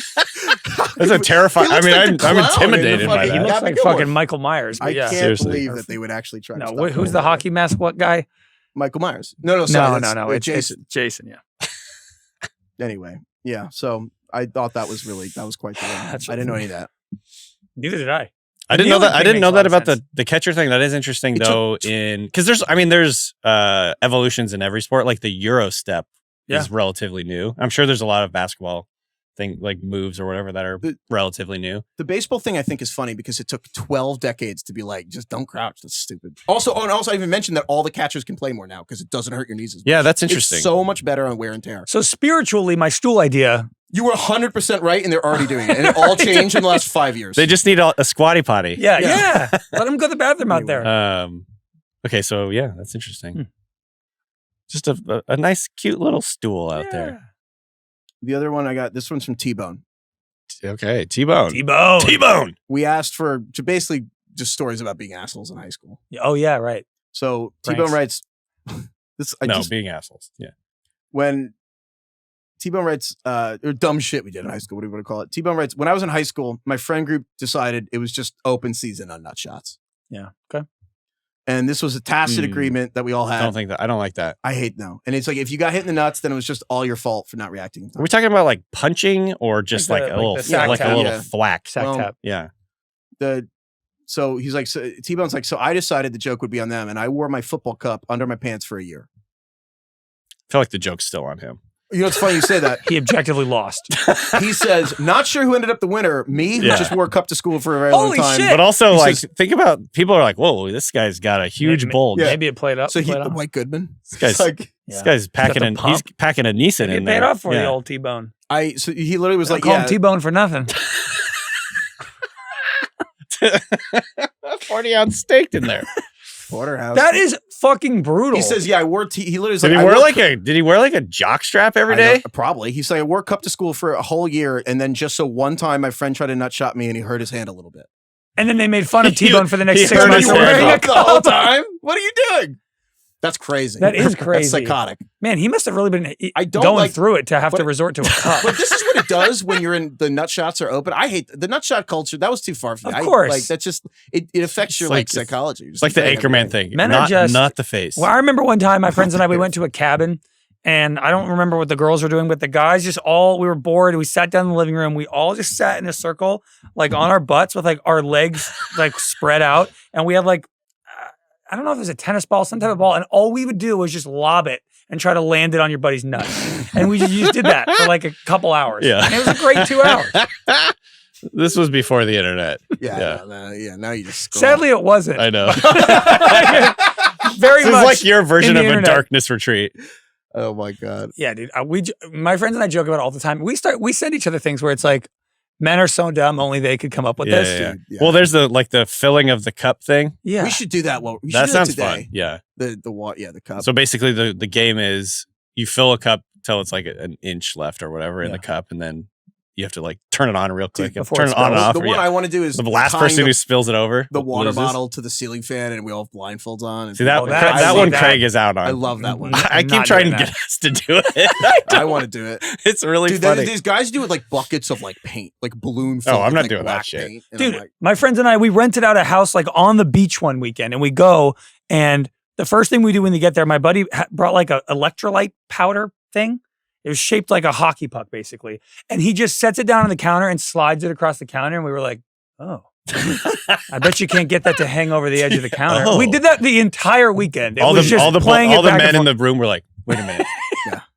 That's a terrifying. He I looks mean, like the I'm clown in the intimidated by fucking- He that. looks Gotta like be good fucking one. Michael Myers. But I yeah. can't Seriously. believe that they would actually try. No, to stop who's him. the hockey mask? What guy? Michael Myers. No, sorry. No. It's Jason. Jason. Jason. Yeah. Anyway, yeah. So I thought that was quite the one. I didn't know any of that. Neither did I. I didn't know that. Kneeling I thing didn't know makes a that lot of about sense. the catcher thing. That is interesting It though. Because there's evolutions in every sport. Like the Euro step is relatively new. I'm sure there's a lot of basketball thing like moves or whatever that are relatively new. The baseball thing I think is funny because it took 12 decades to be like, just don't crouch. That's stupid. Also, I even mentioned that all the catchers can play more now because it doesn't hurt your knees as much. Yeah, that's interesting. It's so much better on wear and tear. So spiritually, my stool idea. You were 100% right, and they're already doing it. And it all changed in the last 5 years. They just need a squatty potty. Yeah. Let them go to the bathroom out there. Okay, so yeah, that's interesting. Just a nice, cute little stool out there. The other one I got, this one's from T-Bone. Okay, T-Bone. T-Bone. We asked for basically just stories about being assholes in high school. Oh, yeah, right. So Pranks. T-Bone writes, being assholes. Yeah. When T-Bone writes, or dumb shit we did in high school, what do you want to call it? T-Bone writes, when I was in high school, my friend group decided it was just open season on nut shots. Yeah. Okay. And this was a tacit agreement that we all had. I don't like that. I hate no. And it's like, if you got hit in the nuts, then it was just all your fault for not reacting. Are we talking about like punching or just like a little thwack? Sack tap. Yeah. So he's like, T-Bone's like, so I decided the joke would be on them, and I wore my football cup under my pants for a year. I feel like the joke's still on him. You know, it's funny you say that. He objectively lost. He says, not sure who ended up the winner. Me, who just wore a cup to school for a very Holy long time. shit. But also, He says, think about, people are like, whoa, this guy's got a huge bulge. Maybe it played up. So White Goodman. This guy's packing he's packing a Nissan in there. Paid off for the old T-Bone. So he literally was like, call him T-Bone for nothing. 40-ounce steak in there. Porterhouse. That is fucking brutal. He says, yeah, I wore he literally Did he wear like a jock strap every day? Probably. He's like, I wore a cup to school for a whole year, and then just so one time my friend tried to nut shot me and he hurt his hand a little bit. And then they made fun of T-Bone for the next 6 hurt months. his for hand wearing a the whole cup. time? What are you doing? That's crazy. That is crazy. That's psychotic. Man, he must have really been don't going like- through it to have to resort to a cup. But this is what it does when you're in the nut shots are open. I hate the nut shot culture. That was too far for me. Of course. Like that's just it affects your like- psychology. It's like the Anchorman thing. Men are not the face. Well, I remember one time my friends and I, we went to a cabin, and I don't remember what the girls were doing, but the guys we were bored. We sat down in the living room. We all just sat in a circle, like on our butts with like our legs like spread out. And we had like, I don't know if it was a tennis ball, some type of ball. And all we would do was just lob it and try to land it on your buddy's nuts. And we just did that for like a couple hours. Yeah. And it was a great 2 hours. This was before the internet. Yeah. Now you just scroll. Sadly, it wasn't. I know. Very This much. is like your version in the of a internet. darkness retreat. Oh my god. Yeah, dude. My friends and I joke about it all the time. We send each other things where it's like, men are so dumb, only they could come up with this. Yeah. Yeah. Well, there's the filling of the cup thing. Yeah. We should do that. Well, we should That do sounds today. fun. Yeah. The cup. So basically, the game is you fill a cup till it's like an inch left or whatever in the cup, and then you have to like turn it on real quick. before Turn it it on and spills. off. The one I want to do is the last tying person who spills it over. the water loses. bottle to the ceiling fan, and we all have blindfolds on. And See that that that one that. Craig is out on. I love that one. I I'm keep not trying to doing get that. us to do it. I want to do it. It's really Dude, funny. these guys do it like buckets of like paint, like balloon. Filled I'm with, not like, doing that black shit. paint, and I'm Dude, like, my friends and I, we rented out a house like on the beach one weekend, and we go, and the first thing we do when we get there, my buddy brought like a electrolyte powder thing. It was shaped like a hockey puck, basically. And he just sets it down on the counter and slides it across the counter. And we were like, oh, I bet you can't get that to hang over the edge of the counter. Oh. We did that the entire weekend. All the men in the the room were like, "Wait a minute,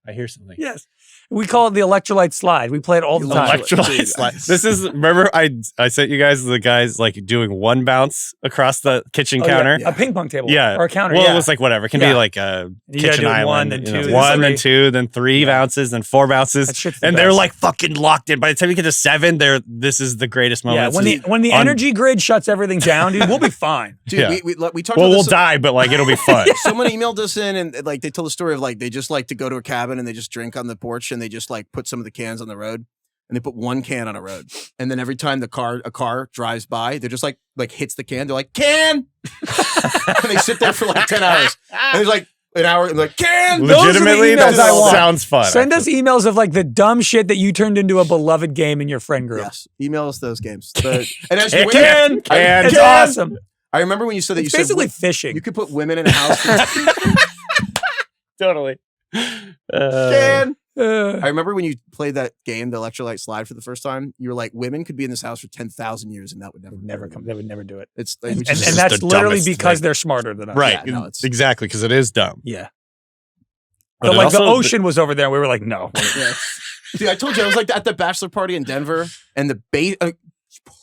I hear something." Yes. We call it the electrolyte slide. We play it all the time. Electrolyte slide. This is, remember I sent you guys the guys like doing one bounce across the kitchen counter. Yeah. A ping pong table. Yeah. Or a counter. Well, it was like whatever. It can be like a kitchen island. One, then two. One, then two, then three bounces, then four bounces. And they're like fucking locked in. By the time you get to 7, this is the greatest moment. Yeah, when the energy grid shuts everything down, dude, we'll be fine. Dude, we talked about we'll die, but like it'll be fun. Someone emailed us in and like they told the story of like they just like to go to a cabin and they just drink on the porch and they just like put some of the cans on the road and they put one can on a road and then every time a car drives by they're just like hits the can, they're like can and they sit there for like 10 hours and there's like an hour and like can. Legitimately, that sounds fun. Send us emails of like the dumb shit that you turned into a beloved game in your friend group. Yes, email us those games. And as can. It's awesome. I remember when you said that it's basically fishing. You could put women in a house. Totally. Can. I remember when you played that game, the electrolyte slide, for the first time. You were like, "Women could be in this house for 10,000 years, and that would never come. They would never do it." It's and that's literally because they're smarter than us, right? Yeah, no, exactly, because it is dumb. Yeah. But like the ocean was over there, and we were like, "No." Yeah. Dude, I told you I was like at the bachelor party in Denver, and the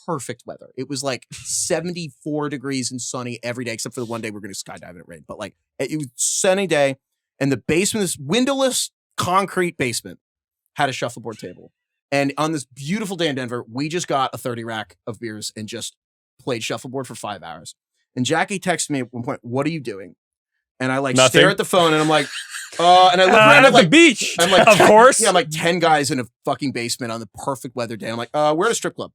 perfect weather. It was like 74 degrees and sunny every day, except for the one day we're going to skydive and it rained. But like it was sunny day, and the basement, this windowless concrete basement, had a shuffleboard table. And on this beautiful day in Denver, we just got a 30 rack of beers and just played shuffleboard for 5 hours. And Jackie texted me at one point, "What are you doing?" And I like stare at the phone and I'm like, and I look around at the beach. I'm like, of course. Yeah, I'm like 10 guys in a fucking basement on the perfect weather day. I'm like, we're at a strip club.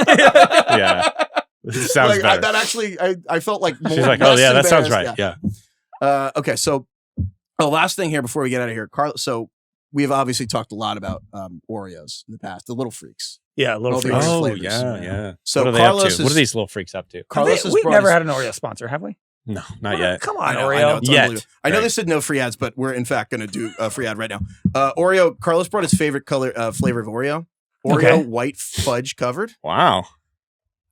Yeah. This sounds like, better. That actually, I felt like more. She's like, oh yeah, that sounds right. Yeah. Okay, so the last thing here before we get out of here, Carlos. So we have obviously talked a lot about Oreos in the past, the little freaks. Yeah, little freaks. Oh yeah. So what are Carlos what are these little freaks up to? We've never had an Oreo sponsor, have we? No, not yet. Come on, Oreo. I know they said no free ads, but we're in fact going to do a free ad right now. Oreo. Carlos brought his favorite color, flavor of Oreo. Oreo white fudge covered. Wow.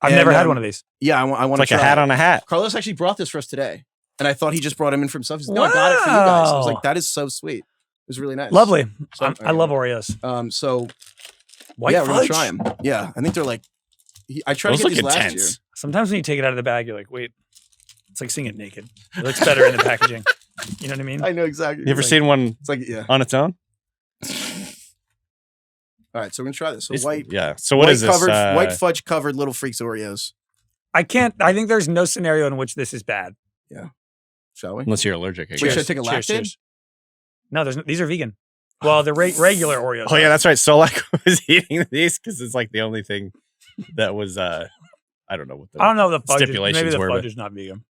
I've never had one of these. Yeah, I want to like a hat on a hat. Carlos actually brought this for us today, and I thought he just brought him in for himself. He said, "No, I got it for you guys." I was like, "That is so sweet." It was really nice. Lovely. So, I love Oreos. So white fudge? We're gonna try them. Yeah, I think they're like. I tried to get these last year. Sometimes when you take it out of the bag, you're like, wait. It's like seeing it naked. It looks better in the packaging. You know what I mean? I know exactly. You ever seen one? It's like on its own. All right, so we're gonna try this. So white. Yeah. So what is this? White fudge covered Little Freaks Oreos. I think there's no scenario in which this is bad. Yeah. Shall we? Unless you're allergic. Wait, should I take a Lactaid? No, these are vegan. Well, they're regular Oreos. Oh yeah, that's right. Solak was eating these because it's like the only thing that was. I don't know what the fudge stipulations maybe the were. Fudge is not vegan.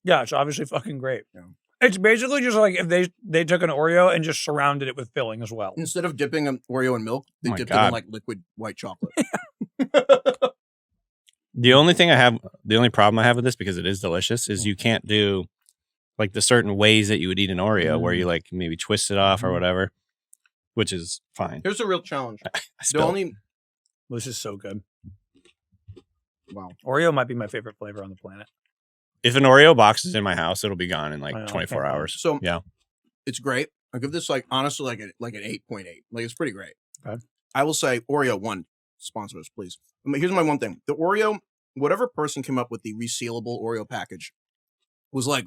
Yeah, it's obviously fucking great. Yeah. It's basically just like if they took an Oreo and just surrounded it with filling as well. Instead of dipping an Oreo in milk, they dipped it in like liquid white chocolate. The only problem I have with this, because it is delicious, is you can't do like the certain ways that you would eat an Oreo where you like maybe twist it off or whatever, which is fine. Here's a real challenge. This is so good. Wow. Oreo might be my favorite flavor on the planet. If an Oreo box is in my house, it'll be gone in like 24 hours. So yeah, it's great. I give this like honestly like an 8.8. Like it's pretty great. Okay. I will say Oreo 1 sponsor us, please. Here's my one thing: the Oreo, whatever person came up with the resealable Oreo package, was like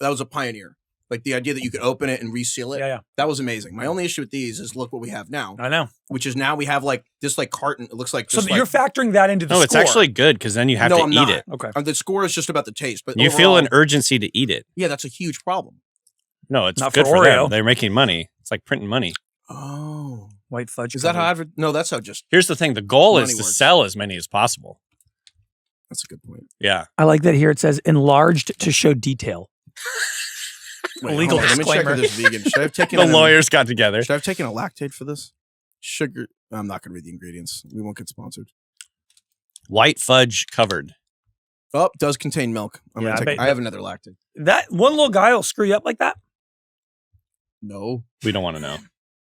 that was a pioneer. Like the idea that you could open it and reseal it. Yeah. That was amazing. My only issue with these is look what we have now. I know. Which is now we have like this like carton. It looks like just you're factoring that into the score. No, it's actually good because then you have to eat it. Okay. The score is just about the taste, but you feel an urgency to eat it. Yeah, that's a huge problem. No, it's not good for for Oreo. them. They're making money. It's like printing money. Oh, white fudge. Is that how? No, that's how. Just here's the thing: the goal is to sell as many as possible. That's a good point. Yeah, I like that here. It says enlarged to show detail. Wait, legal disclaimer. Let me check if this vegan. Should I have taken the lawyers got together? Should I have taken a Lactaid for this? Sugar. I'm not going to read the ingredients. We won't get sponsored. White fudge covered. Oh, does contain milk. I have another Lactaid. That one little guy will screw you up like that? No. We don't want to know.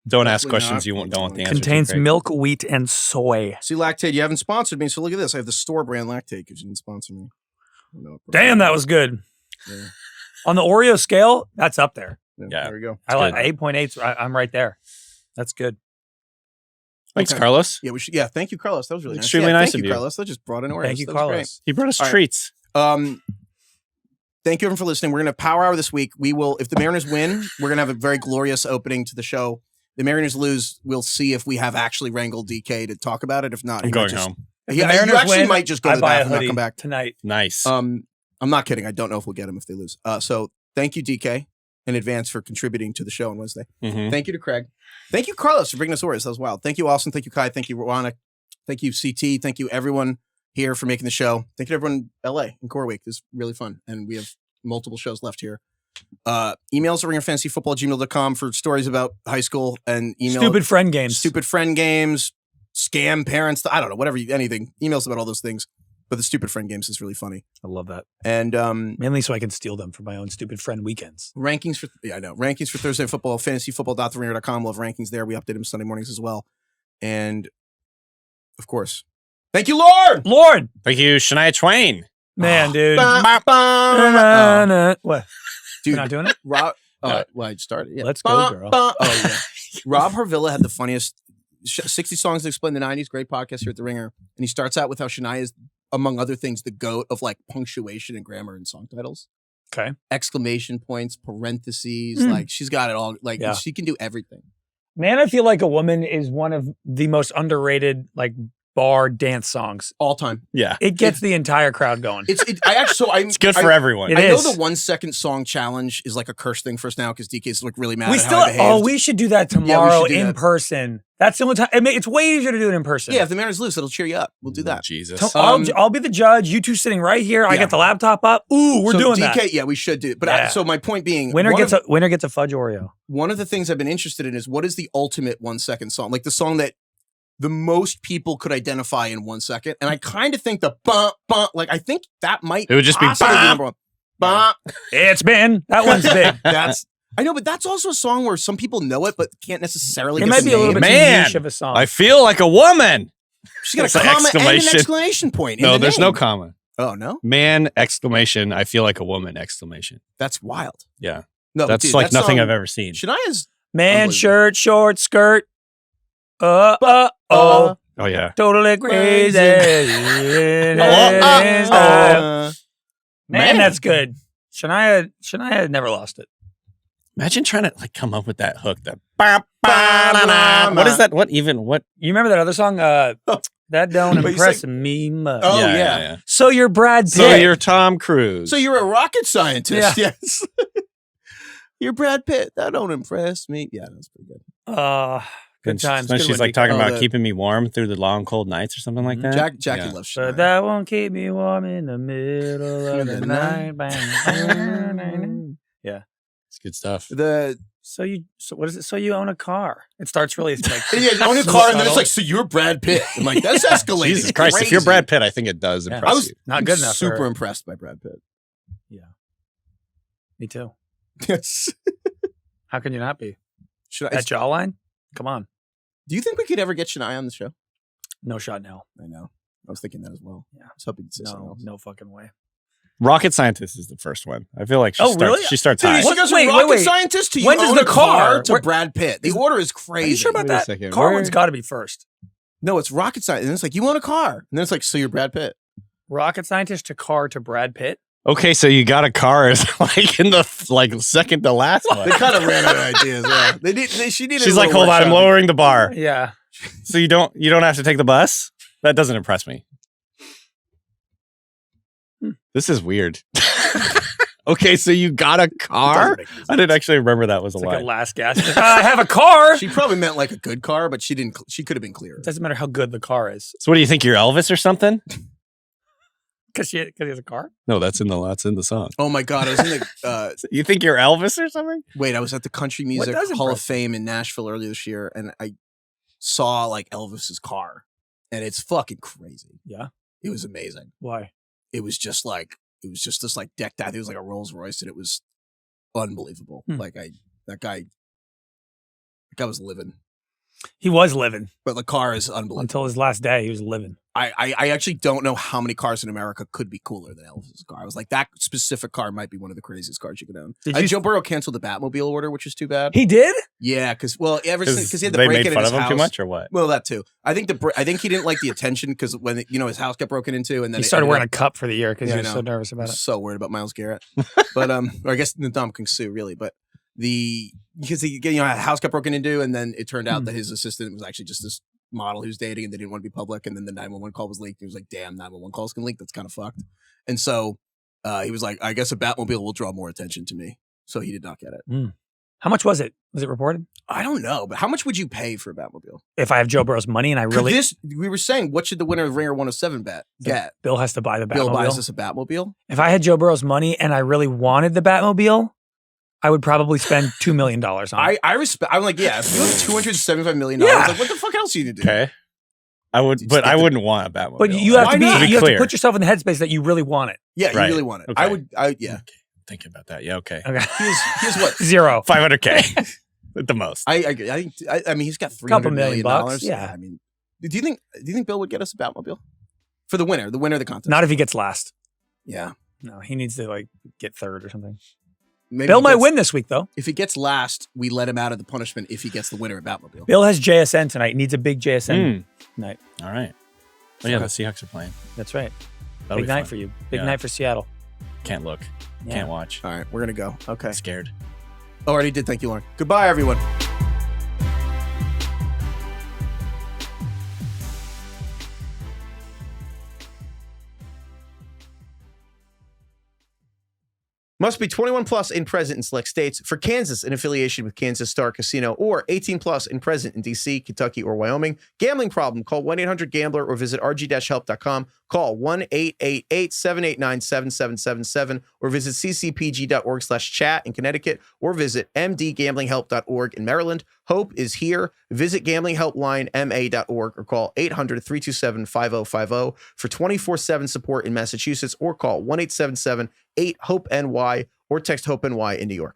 Don't ask Definitely questions not. you don't want the answer Contains to. Craig. milk, wheat, and soy. See, Lactate, you haven't sponsored me, so look at this. I have the store brand Lactate because you didn't sponsor me. Damn, that was good. Yeah. On the Oreo scale, that's up there. Yeah. There we go. I like 8.8. I'm right there. That's good. Thanks, Okay. Carlos. Yeah, we should. Yeah, thank you, Carlos. That was really nice. Extremely Yeah, nice thank of you, you. Carlos. That just brought in Oreos. Thank you, That was great. Carlos. He brought us All right. treats. Thank you everyone for listening. We're going to have Power Hour this week. We will, if the Mariners win, we're going to have a very glorious opening to the show. The Mariners lose, we'll see if we have actually wrangled DK to talk about it. If not, I'm going home. He, The Mariners you actually win, might just go I to the buy a bathroom and not hoodie come back. tonight. Nice. I'm not kidding. I don't know if we'll get him if they lose. So thank you, DK, in advance for contributing to the show on Wednesday. Mhm. Thank you to Craig. Thank you, Carlos, for bringing us Oreos. That was wild. Thank you, Austin. Thank you, Kai. Thank you, Ronak. Thank you, CT. Thank you, everyone here for making the show. Thank you to everyone in LA in Core Week. This is really fun. And we have multiple shows left here. Emails at ringerfantasyfootball@gmail.com for stories about high school and Stupid friend games. stupid friend games, scam parents. I don't know, whatever, anything. Emails about all those things. But the stupid friend games is really funny. I love that. And Mainly so I can steal them for my own stupid friend weekends. rankings for Thursday Night Football, fantasyfootball.theringer.com. We'll have rankings there. We update them Sunday mornings as well. And of course, thank you, Lord. Thank you, Shania Twain. Man, dude. What? Dude, You're not doing it? Rob, well, I started. Yeah. Let's go, girl. Oh, yeah. Rob Harvilla had the funniest 60 songs to explain the 90s. Great podcast here at The Ringer. And he starts out with how Shania is, among other things, the goat of like punctuation and grammar in song titles. Okay. Exclamation points, parentheses. Mm. Like she's got it all. Like Yeah. she can do everything. Man, I feel like a woman is one of the most underrated like bar dance songs. All time. Yeah. It gets the entire crowd going. It's good for everyone. It I know is. the 1 second song challenge is like a curse thing for us now because DK's like really mad We at still. how I behaved. We should do that tomorrow should do in that. person. That's the only time. It's way easier to do it in person. Yeah, if the Mariners lose, it'll cheer you up. We'll do that. Jesus. I'll be the judge. You two sitting right here. I Yeah. get the laptop up. Ooh, we're so doing DK, that. yeah, we should do it. But Yeah. so my point being, Winner one gets of, a fudge Oreo. one of the things I've been interested in is what is the ultimate 1 second song? Like the song that the most people could identify in 1 second. And I kind of think the bump, like I think that might It would just be possibly bump. number one. Bump. It's been that one's big. I know, but that's also a song where some people know it, but can't necessarily. It get might the be a little name. bit Man, too niche of a song. I feel like a woman. She's got It's a an comma and an exclamation. exclamation point. in No, the there's no name. comma. Oh no, Man, exclamation. I feel like a woman, exclamation. that's wild. Yeah. No, That's dude, like that nothing song- I've ever seen. Shania's Man, Unbelievable. shirt, short, skirt. uh, Oh, yeah. Totally crazy. crazy. Man, that's good. Shania never lost it. Imagine trying to like come up with that hook. That what is that? What? You remember that other song? That don't But you impress say- me much. Oh, yeah. So you're Brad Pitt. So you're Tom Cruise. So you're a rocket scientist, Yeah. yes. You're Brad Pitt. That don't impress me. Yeah, that's pretty good. Good times. When Good she's one, like Nick. talking Oh, about the- keeping me warm through the long cold nights or something like that. Jackie Yeah. loves But Shania. that won't keep me warm in the middle of the night. Yeah. It's good stuff. So what is it? So you own a car. It starts really like Yeah, own a car, and then it's like, so you're Brad Pitt. I'm like, that's escalating. Jesus Christ! If you're Crazy. Brad Pitt, I think it does Yeah. impress I was you. not good enough. for super her. impressed by Brad Pitt. Me too. Yes. How can you not be? Should I, That jawline? Come on. do you think we could ever get Shania on the show? No shot now. I know. I was thinking that as well. Yeah. I was hoping to say something No, else. no fucking way. Rocket Scientist is the first one. I feel like she Oh, starts. really? She starts Dude, high. she goes from Wait, rocket wait. scientist to you When does own the a car car- to where- Brad Pitt. The order is Are crazy. you sure about Wait a that? second. Car Where- one's got to be first. No, it's rocket science. And then it's like, you own a car. And then it's like, so you're Brad Pitt. Rocket scientist to car to Brad Pitt. Okay, so you got a car is like in the second to last one. They kind of ran out of ideas. Yeah. She needed. She's a like, little hold on, I'm workshop. lowering the bar. Yeah. So you don't have to take the bus? That doesn't impress me. This is weird. Okay, so you got a car? I didn't actually remember that was a It's lie. like a last gasp. I have a car. She probably meant like a good car, but she didn't. She could have been clearer. It doesn't matter how good the car is. So what do you think? You're Elvis or something? Because he has a car? No, that's in the song. Oh my god! I was in the. You think you're Elvis or something? Wait, I was at the Country Music does Hall of impress Fame in Nashville earlier this year, and I saw like Elvis's car, and it's fucking crazy. Yeah. It was amazing. Why? It was just this like decked out. It was like a Rolls Royce, and it was unbelievable. Hmm. Like that guy. I guy was living. He was living. But the car is unbelievable. Until his last day, he was living. I actually don't know how many cars in America could be cooler than Elvis's car. I was like, that specific car might be one of the craziest cars you could own. Joe Burrow canceled the Batmobile order, which is too bad. He did? Yeah, because he had the they break made in fun his of him house. too much or what? Well, that too. I think he didn't like the attention because when his house got broken into, and then he started wearing a cup for the year because he was so nervous about it. So worried about Myles Garrett, but or I guess the Dom King Sue really, but because a house got broken into, and then it turned out that his assistant was actually just this model he was dating, and they didn't want to be public, and then the 911 call was leaked. He was like, damn, 911 calls can leak. That's kind of fucked. And so he was like, I guess a Batmobile will draw more attention to me. So he did not get it. How much was it? Was it reported? I don't know, but how much would you pay for a Batmobile? If I have Joe Burrow's money and I really... we were saying, what should the winner of Ringer 107 get? Bill has to buy the Batmobile. Bill buys us a Batmobile? If I had Joe Burrow's money and I really wanted the Batmobile, I would probably spend $2 million on it. I respect... I'm like, yeah, if you have $275 million, like, what the fuck else are you to do? Okay. I wouldn't want a Batmobile. But you have to put yourself in the headspace that you really want it. Yeah, you really want it. Okay. Yeah. Okay. Thinking about that. Yeah, okay. Here's what? 0. $500K at the most. I mean, he's got $300 million. Yeah. I mean, do you think Bill would get us a Batmobile for the winner of the contest? Not if he gets last. Yeah. No, he needs to get third or something. Maybe Bill might win this week though. If he gets last, we let him out of the punishment if he gets the winner of Batmobile. Bill has JSN tonight. Needs a big JSN night. All right. Oh yeah, the Seahawks are playing. That's right. That'll big night for you. Big night for Seattle. Can't look. Yeah. Can't watch. All right, we're going to go. Okay. Scared. Already did. Thank you, Lauren. Goodbye, everyone. Must be 21 plus and present in select states. For Kansas, in affiliation with Kansas Star Casino, or 18 plus and present in D.C., Kentucky, or Wyoming. Gambling problem? Call 1-800-GAMBLER or visit rg-help.com. Call 1-888-789-7777 or visit ccpg.org/chat in Connecticut or visit mdgamblinghelp.org in Maryland. Hope is here. Visit gamblinghelplinema.org or call 800-327-5050 for 24/7 support in Massachusetts or call 1-877-8-HOPE-NY or text HOPE-NY in New York.